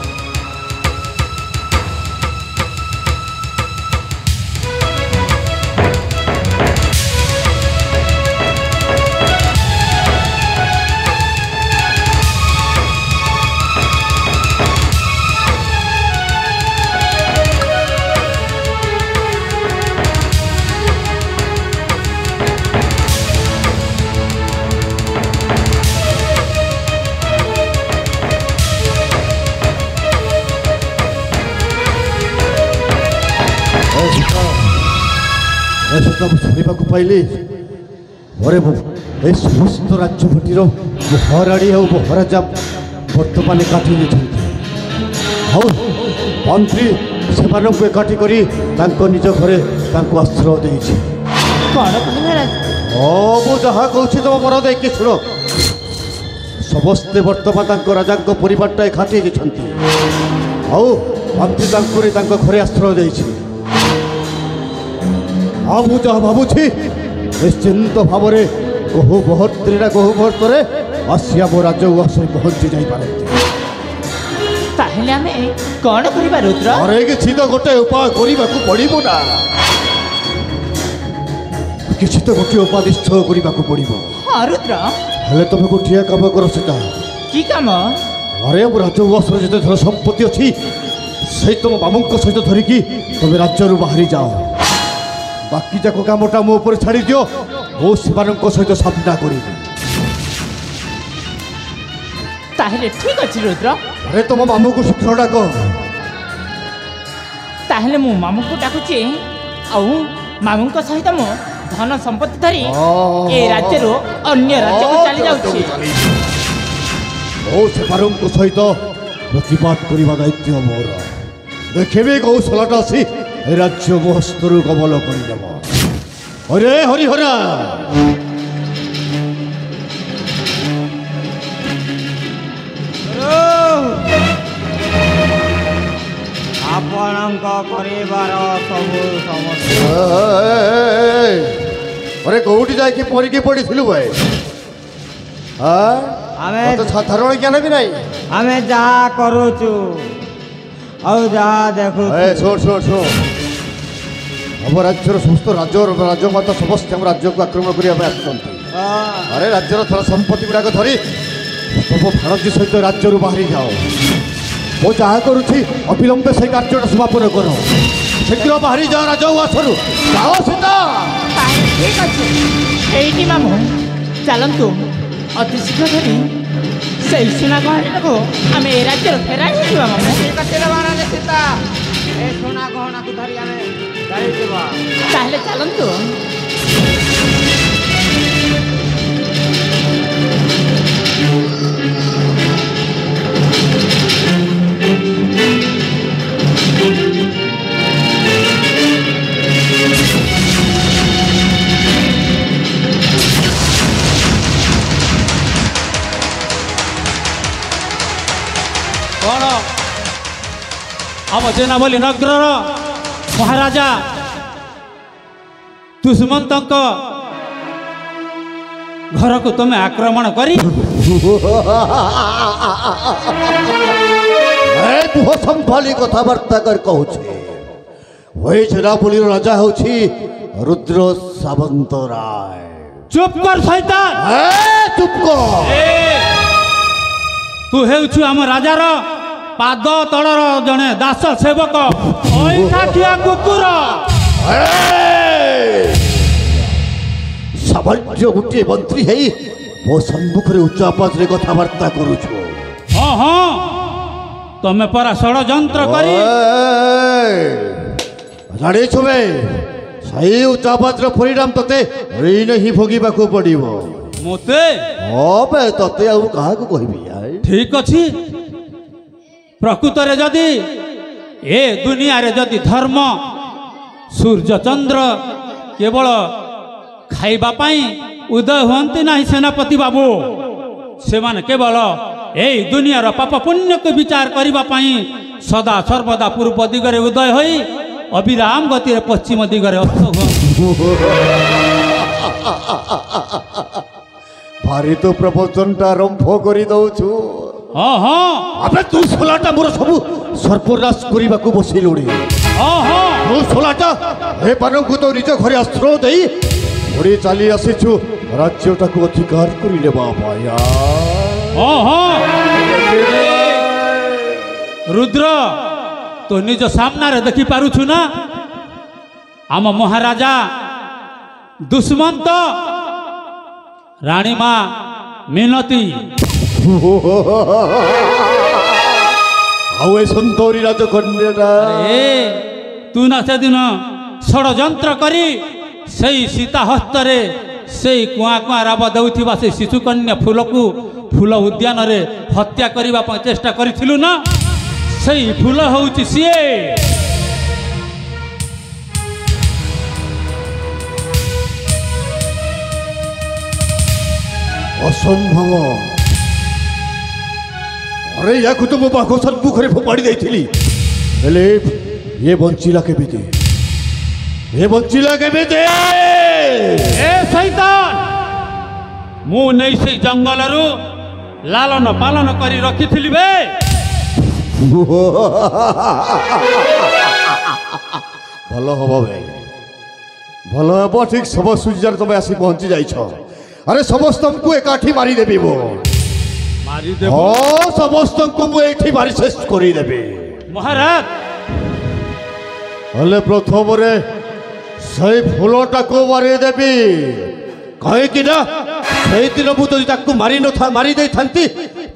शुणा पाइली मोरे ये समस्त राज्यपतिर महाराणी और महाराजा बर्तमान काटी मंत्री से एकाठी कर निज घरे आश्रय दे जहाँ कहूँ तुम मन देखिए शुण समस्ते बर्तमान राजा परिवारटा एकाठी मंत्री घरे आश्रय दे मु जहाँ भावुची निश्चिंत भाव में कहू मुहूर्ते ना कहू मुहूर्ते आसिया मो राज उसे पहुँची जापे कौन कर रुद्र अरे किसी तो गोटे उपाय करने को पड़ो ना କିଛି ତ ଗୋଟିଏ ଉପାଦିଷ୍ଠ କରିବାକୁ ପଡ଼ିବ। ହଁ ରୁଦ୍ର ହେଲେ ତମେ ଗୋଟିଏ କାମ କର ସେଟା। କି କାମ? ଆରେ ମୋ ରାଜଉଆସରେ ଯେତେ ଧନ ସମ୍ପତ୍ତି ଅଛି ସେଇ ତମ ମାମୁଙ୍କ ସହିତ ଧରିକି ତମେ ରାଜ୍ୟରୁ ବାହାରି ଯାଅ। ବାକି ଯାକ କାମଟା ମୋ ଉପରେ ଛାଡ଼ି ଦିଅ, ମୁଁ ସେମାନଙ୍କ ସହିତ ସାମ୍ନା କରିବି। ତାହେଲେ ଠିକ ଅଛି ରୁଦ୍ର। ଆରେ ତମ ମାମୁଙ୍କୁ ଶୀଘ୍ର ଡାକ। ତାହେଲେ ମୁଁ ମାମୁଁକୁ ଡାକୁଛି ଆଉ ମାମୁଁଙ୍କ ସହିତ ମୁଁ ଧନ ସମ୍ପତ୍ତି ଧରି ଏ ରାଜ୍ୟରୁ ଅନ୍ୟ ରାଜ୍ୟକୁ ଚାଲି ଯାଉଛି। ମୁଁ ସେମାନଙ୍କ ସହିତ ପ୍ରତିବାଦ କରିବା ଦାୟିତ୍ୱ ମୋର। ଦେଖିବି କୌଶଳଟା ଆସି ଏ ରାଜ୍ୟ ମୋ ହସ୍ତରୁ କବଲ କରିନେବ। ହରେ ହରିହରା ଆପଣଙ୍କ ପରିବାର ସବୁ ସମସ୍ୟା। ଆରେ କୋଉଠି ଯାଇକି ପରୀକି ପଡ଼ିଥିଲୁ ଭାଇ? ଆମେ ସାଧାରଣ ଜ୍ଞାନ ବି ନାହିଁ। ଆମେ ଯାହା କରୁଛୁ ଆଉ ଯାହା ଦେଖୁଛୁ। ଶୁଣ ଶୁଣ ଶୁଣ, ଆମ ରାଜ୍ୟର ସମସ୍ତ ରାଜମାତା ସମସ୍ତେ ଆମ ରାଜ୍ୟକୁ ଆକ୍ରମଣ କରିବା ପାଇଁ ଆସୁଛନ୍ତି। ଆରେ ରାଜ୍ୟର ଧନ ସମ୍ପତ୍ତି ଗୁଡ଼ାକ ଧରି ସବୁ ଭାରତୀୟ ସହିତ ରାଜ୍ୟରୁ ବାହାରି ଯାଅ। ମୁଁ ଯାହା କରୁଛି ଅବିଳମ୍ବେ ସେଇ କାର୍ଯ୍ୟଟା ସମାପନ କର। ଶୀଘ୍ର ବାହାରି ଯାଅ ରାଜଉଆସରୁ। ଯାଅ ସୀତା। ଠିକ ଅଛି ଏଇଠି ମାମୁଁ, ଚାଲନ୍ତୁ ଅତି ଶୀଘ୍ର ଧରି ସେଇ ସୁନା ଗହଣାକୁ ଆମେ ଏ ରାଜ୍ୟରୁ ଫେରାଇ ନେଇଯିବା ମାମୁଁ। ଠିକ ଅଛି ମହାରାଜ ସୀତା, ଏ ସୁନା ଗହଣାକୁ ଧରି ଆମେ ଚାଲିଯିବା। ତାହେଲେ ଚାଲନ୍ତୁ। କ'ଣ ଆମ ଜେନାବଲି ନଗରର ମହାରାଜା ଦୁଷ୍ମନ୍ତଙ୍କ ଘରକୁ ତୁମେ ଆକ୍ରମଣ କରି ମୁହ ସମ୍ଭାଳି କଥାବାର୍ତ୍ତା କରି କହୁଛି। ওই জেনাপল্লীর রাজা হচ্ছে রুদ্র সামন্তরায়। চুপ কর শয়তান, চুপ কর। তু হেউছু আম রাজার পাদ তলর জনে দাস সেবক, ঐঠাঠিয়া কুকুর। সামান্য গোটিয়ে মন্ত্রী হই মো সম্মুখে উচ্চ আওয়াজে কথাবার্তা করুছ। হ্যাঁ হ্যাঁ, তুমি পরা ষড়যন্ত্র করি জানিছু বে, সেই উচ্চ আওয়াজর পরিণাম তোতে ঋণ হি ভোগিবাকু পড়িব। মতে হবে তোতে আউ কাহাকু কহিবি? ঠিক আছে, প্রকৃতরে যদি এ দুনিয়ারে যদি ধর্ম সূর্যচন্দ্র কেবল খাইবা পাই উদয় হুঁতি না সেনাপতি বাবু, সেমানে কেবল এই দুনিয়ার পাপ পুণ্যকে বিচার করিবা পাই সদা সর্বদা পূর্ব দিগরে উদয় হই অবিরাম গতিরে পশ্চিম দিগরে অস্ত হুঁতি। ভারি তো প্রবচনটা আরম্ভ করে দৌছু। হ্যাঁ হ্যাঁ, আবে তু সোলাটা মোর সবু সর্বনাশ করিবাকু বসিলুনি। হ্যাঁ হ্যাঁ, তু সোলাটা হে পানকু তো নিজ ঘরে আশ্রয় দেই ঘরে চালি আসিছু রাজ্যটাকু অধিকার করি নেবা পায়া। হ্যাঁ হ্যাঁ, রুদ্র তো নিজ সামনারে দেখি পারুছু না আম মহারাজা দুষ্মন্ত রানীমা মিনতি আউ এ সুন্দরী রাজকন্যাটা তু না সেদিন ষড়যন্ত্র করি সেই সীতা হস্তরে সেই কুয়া কুয়া রাব দেউথিবা সেই শিশুকন্যা ফুলকু ফুল উদ্যানরে হত্যা করিবা ପାଇଁ চেষ্টা করিছিলু না, সেই ফুল হଉଛି সিয়ে। অসম্ভব। আরে ইয়াকু তো মো বাঘ সম্মুখরে ফোপাড়ি দেইছিলি, হেলে এ বঞ্চিলা কেমিতে? এ বঞ্চিলা কেমিতে? এ শৈতান, মু নেই সেই জঙ্গলরু লালন পালন করি রখিছিলি বে। ভাল হব ভাই, भल हम ठीक सब सुजारे तुम आसी पहुंची जाइछ। अरे समस्त को एकाठी मारिदेवी मो हाँ समस्त को मुझे मारी शेष करदेवी महाराज। हेले प्रथम से फूलटा को मारिदेवी कहीं से दिन मुझे मारी न मारी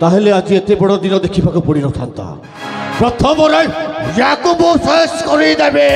ताहले आज एत बड़ दिन देखा पड़ न था। प्रथम या शेष करदेवी।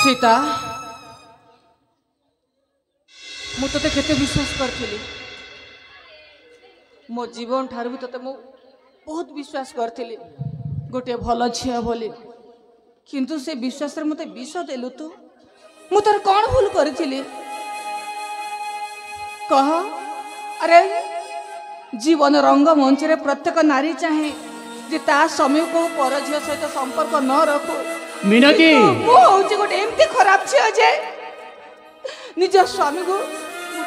सीता मु ते केते विश्वास करथिली मो जीवन ठार भी ते बहुत विश्वास करथिली गोटे भल झिया बोली किंतु से विश्वास रे मते विष देलु तू मु तोर कौन भूल करथिली कह। अरे जीवन रंग मंच रे प्रत्येक नारी चाहे जे ता समय को पर झिया सहित संपर्क न रखो मीनाजी मु होची गोटे एमती खराब झिया जे निज स्वामी को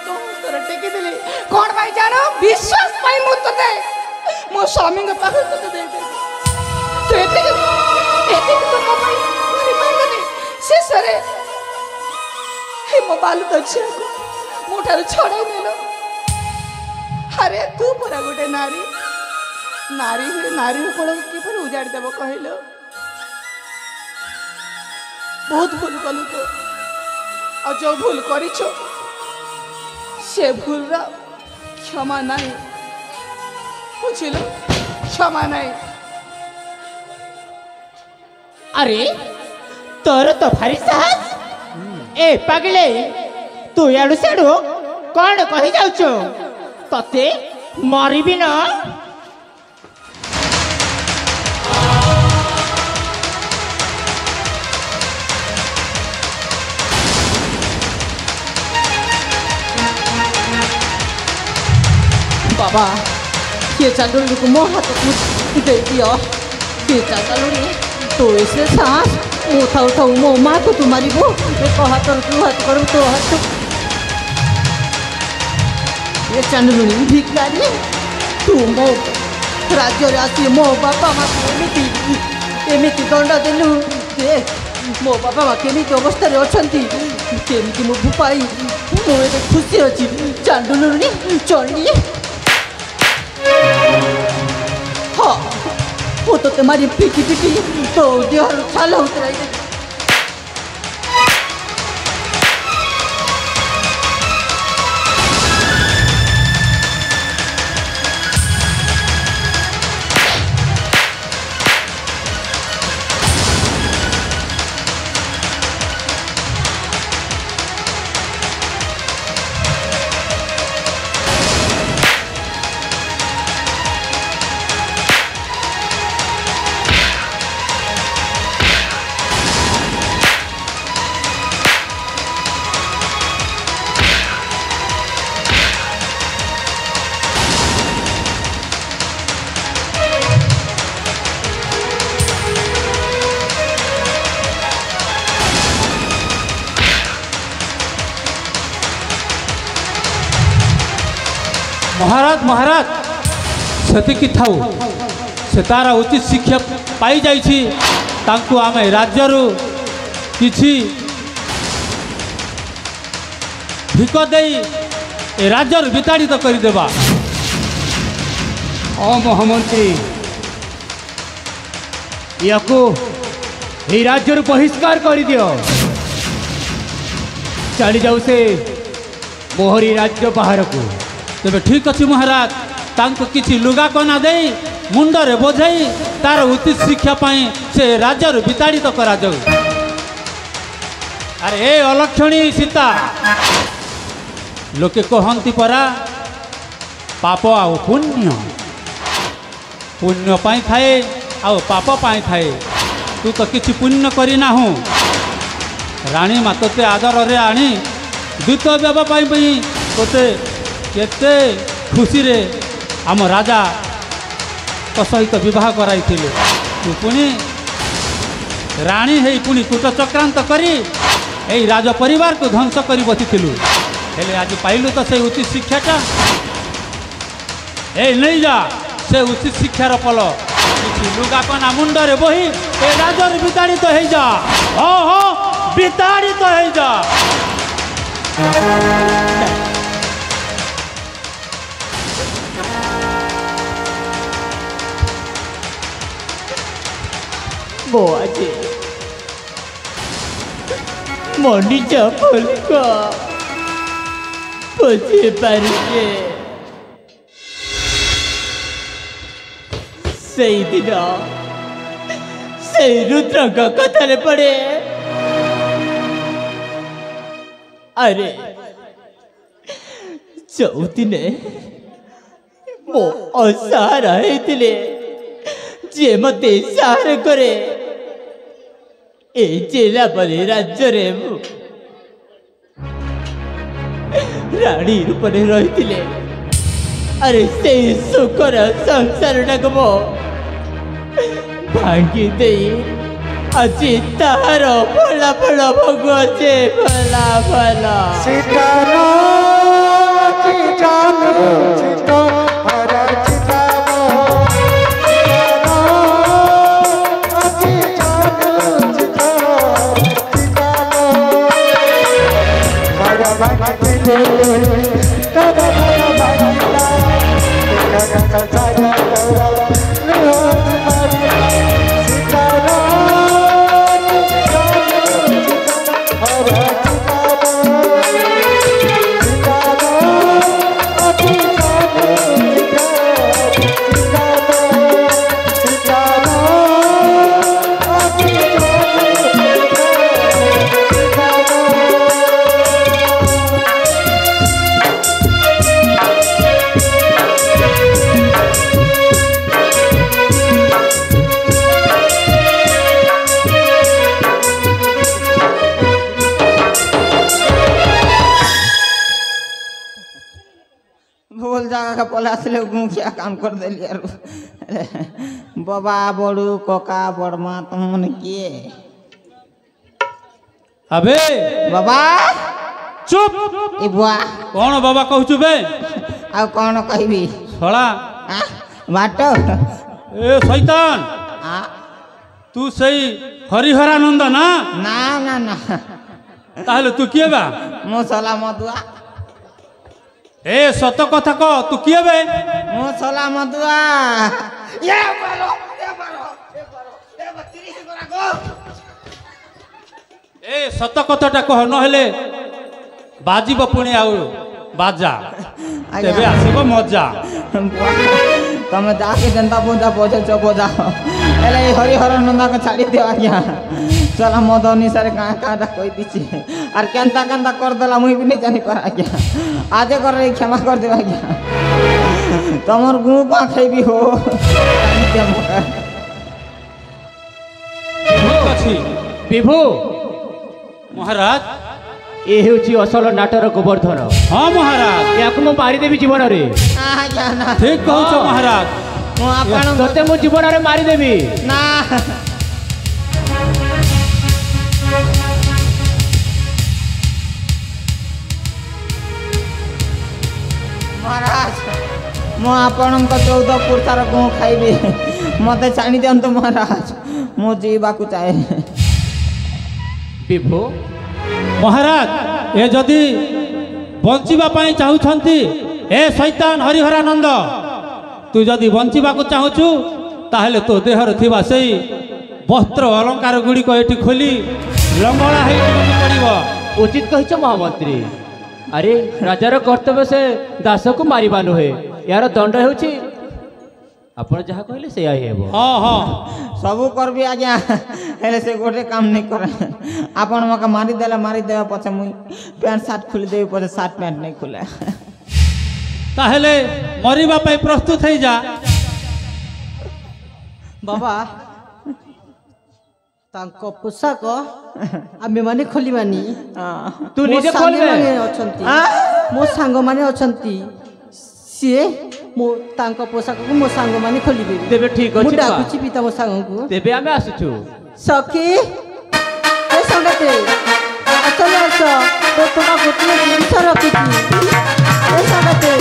तो तोर टेकी देली कोन भाई जानो विश्वास पाई मु तते मो स्वामी के पाख तते दे दे तो एते तो मो भाई मारी पाइलनी से सरे हे मो बालू तो छिया को मोठार छड़ाई नेलो। अरे तू पूरा गोटे नारी नारी नारी ऊपर की पर उजाड़ देबो कहलो बहुत भूल कलु तो और जो भूल करिछो से भूल रा क्षमा नहीं बुझिलो क्षमा नहीं। अरे तोर तो भारी साहस ए पागले तू याडू सेडू कौन कही जाउछो तते मरिबी ना। बाबा ये चांदुली को मो हाथ को दे दियो ये चांदुली तो ऐसे सांस उठा उठा मो माँ को तुम्हारी वो एक हाथ और तू हाथ करो तो हाथ ये चांदुली भिखारी तू मो राज्य आसी मो बापा माँ को एमती दंड देलु मो बापा माँ केमी अवस्था अच्छी केमी मुझे पाई मुझे खुशी अच्छी चांदुली चली हाँ वो तो तुम्हारी पिटी पिटी तो देह छाल उतराई दे। महाराज महाराज सेतिकी थाउ से तारा उचित शिक्षा पाई जाइछि तांकु आमे राज्यरु किछि भिक देई ए राज्यर विताड़ित कर देबा। महामंत्री याको এই রাজ্যর বহিষ্কার করে দিও चली जाऊ से मोहरी राज्य बाहर को तेरे ठीक अच्छे महाराज तांको किसी लुगा कना दे मुंडरे बोझई तार उचित शिक्षा पाई से राज्य विताड़ित करा जाऊ। अरे ए अलक्षणी सीता लोके कहती परा पाप आउ पुण्य पुण्य पाई थाए आउ पाप पाई थाए तू तो किसी पुण्य करना हूँ राणी मा तोते आदर रे आनी द्वितीय व्यवपाई तोते केते खुशी रे आम राजा तो सहित विवाह कराई तू पुणी राणी है पुणी कूट चक्रांत करी यही राज परिवार को ध्वंस कर बसीलु हेले आज पाइलु तो से उचित शिक्षाटा ए नहीं जा से उचित शिक्षार फल किसी लुगा कना मुंडरे बही ए राजर विताड़ित हो जा हो विताड़ित हो जा। वो आज मनीषा फलका बुझी पारे से दिन से रुद्र का कथन पड़े अरे चौदिने मो असहारा होइतिले जे मते सहार करे ए जिला परी राज्य रे रानी रूपरे रहितिले अरे से सुखर संसार टाक मो भांगी देई আজি তাহার ফলা ফলা ভগছে ফলা ফলা सीतानो सीतानो सीतो हरा सीतानो सीतानो सीतो सीतानो हरा भागते तब हरा भागता का सारा पलासले क्या काम कर दिली यार बाबा बड़ू कका बड़मा तुम किए अबे बाबा चुप ए बुआ कौन बाबा कहू बे आ कौन कहबी छोड़ा बाट ए शैतान तू सही हरिहरानंद ना ना ना ना ताहले तू किए बा मो सला मदुआ ए सत कथा कह तू किए बे मो सला मदुआ ये मारो ए सत कथाटा कह नहेले बाजिब पुणी आउ बाजा तेबे आसीबो मजा तमे जाके जनता बोझा बोझे चो बोझा एले हरिहर नंदा को छाड़ी दियो आज्ञा चला मदनी सारे कहाँ कहाँ कोई दीची और केंता केंता कर देला मुई भी नहीं जानी पर आज्ञा आज कर रही क्षमा कर दे आज्ञा तमर गु पा खेबी हो विभु महाराज ए हेउची असल नाटर गोवर्धन हाँ महाराज या को मारिदेवी जीवन रे ठीक कहूछ महाराज तते मो जीवन रे मारिदेवी ना महाराज मो आपण 14 पुरतार गो खाइबी मते छाणी दियंतु महाराज मो जीवा को चाहे विभु महाराज ए जदि बंचिबा पाई चाहुछंती ए शैतान हरिहरानंद तू जदि बंचिबा को चाहुछु ताहले तो देहर थिबा सेई ବସ୍ତ୍ର ଅଳଙ୍କାର ଗୁଡ଼ିକ ଏଠି ଖୋଲି ଲଙ୍ଗଳା ହେଇଯିବାକୁ ପଡ଼ିବ। ଉଚିତ କହିଛ ମହାମନ୍ତ୍ରୀ। ଆରେ ରାଜାର କର୍ତ୍ତବ୍ୟ ସେ ଦାସକୁ ମାରିବା ନୁହେଁ, ଏହାର ଦଣ୍ଡ ହେଉଛି ଆପଣ ଯାହା କହିଲେ ସେଇଆ ହିଁ ହେବ। ହଁ ହଁ ସବୁ করবি আজ্ঞা হেলে সে গোটে কাম নেই করে আপন মকে মারিদেবা পছে মুই প্যান্ট শার্ট খুলি দেবি পছে শার্ট প্যান্ট নেই খুলে ତାହେଲେ ମରିବା ପାଇଁ ପ୍ରସ୍ତୁତ ହେଇଯା। ବାବା ତାଙ୍କ ପୋଷାକ ଆମେମାନେ ଖୋଲିବାନି। ତୁ ନିଜେ ଖୋଲିବେ। ଅଛନ୍ତି ମୋ ସାଙ୍ଗମାନେ ଅଛନ୍ତି, ସିଏ ତାଙ୍କ ପୋଷାକକୁ ମୋ ସାଙ୍ଗମାନେ ଖୋଲିବେ। ତେବେ ଠିକ ଅଛି, ମୁଁ ଡାକୁଛି ପିତା ମୋ ସାଙ୍ଗକୁ। ତେବେ ଆମେ ଆସୁଛୁ। ସଖୀ ଏ ସଙ୍ଗତେ ଆସ ତ ତୁମ ଗୋଟିଏ ଜିନିଷ ରଖିଛି। ଏ ସଙ୍ଗତେ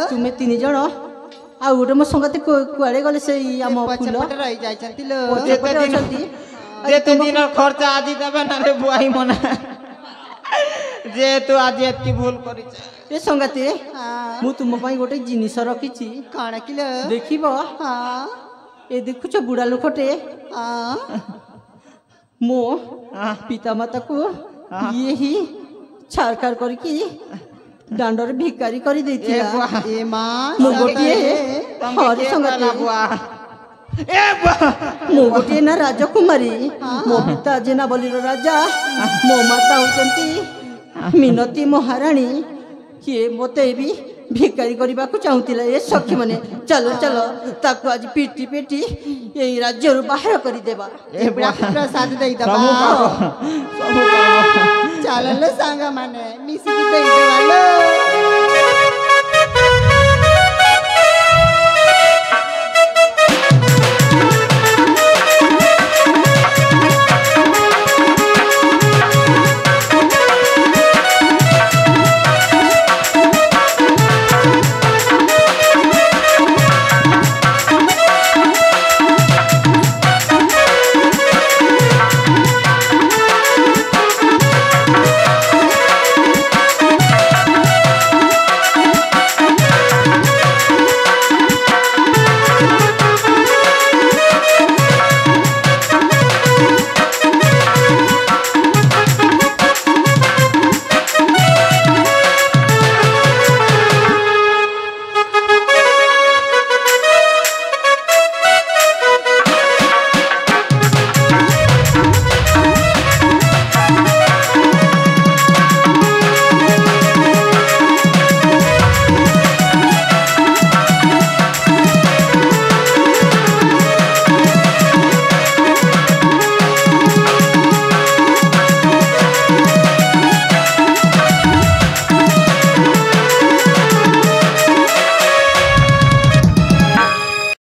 ତୁମେ ତିନି ଜଣ ଆଉ ଗୋଟେ ମୋ ସଙ୍ଗତେ କୁଆଡ଼େ ଗଲେ? ସେଇ ଆମ ଫୁଲ রই যাইছন্তি লো যেতে দিন খরচা আজি দেবে না রে বুয়াই মনা যেহেতু আজি এতকি ভুল করিছ ଏ ସଙ୍ଗାତେ ମୁଁ ତୁମ ପାଇଁ ଗୋଟେ ଜିନିଷ ରଖିଛି। କଣ କିଲୋ ଦେଖିବ? ଏ ଦେଖୁଛ ବୁଢ଼ା ଲୋକଟେ ମୋ ପିତାମାତାକୁ ଇଏ ହିଁ ଛାରଖାର କରିକି ଦାଣ୍ଡରେ ଭିକାରୀ କରିଦେଇଥିଲା। ମୁଁ ଗୋଟିଏ ହରି ସଙ୍ଗାତେ ମୁଁ ଗୋଟିଏ ନା ରାଜକୁମାରୀ। ମୋ ପିତା ଜେନାବଲିର ରାଜା, ମୋ ମାତା ହେଉଛନ୍ତି ମିନତୀ ମହାରାଣୀ। କିଏ ମୋତେ ବି ଭିକାରୀ କରିବାକୁ ଚାହୁଁଥିଲା। ଏ ସଖୀ ମାନେ ଚାଲ ଚାଲ ତାକୁ ଆଜି ପିଟି ପିଟି ଏଇ ରାଜ୍ୟରୁ ବାହାର କରିଦେବା। ପ୍ରସାଦ ଦେଇଦବା। ଚାଲ ସାଙ୍ଗ ମାନେ ମିଶିକି ଦେଇଦେବା।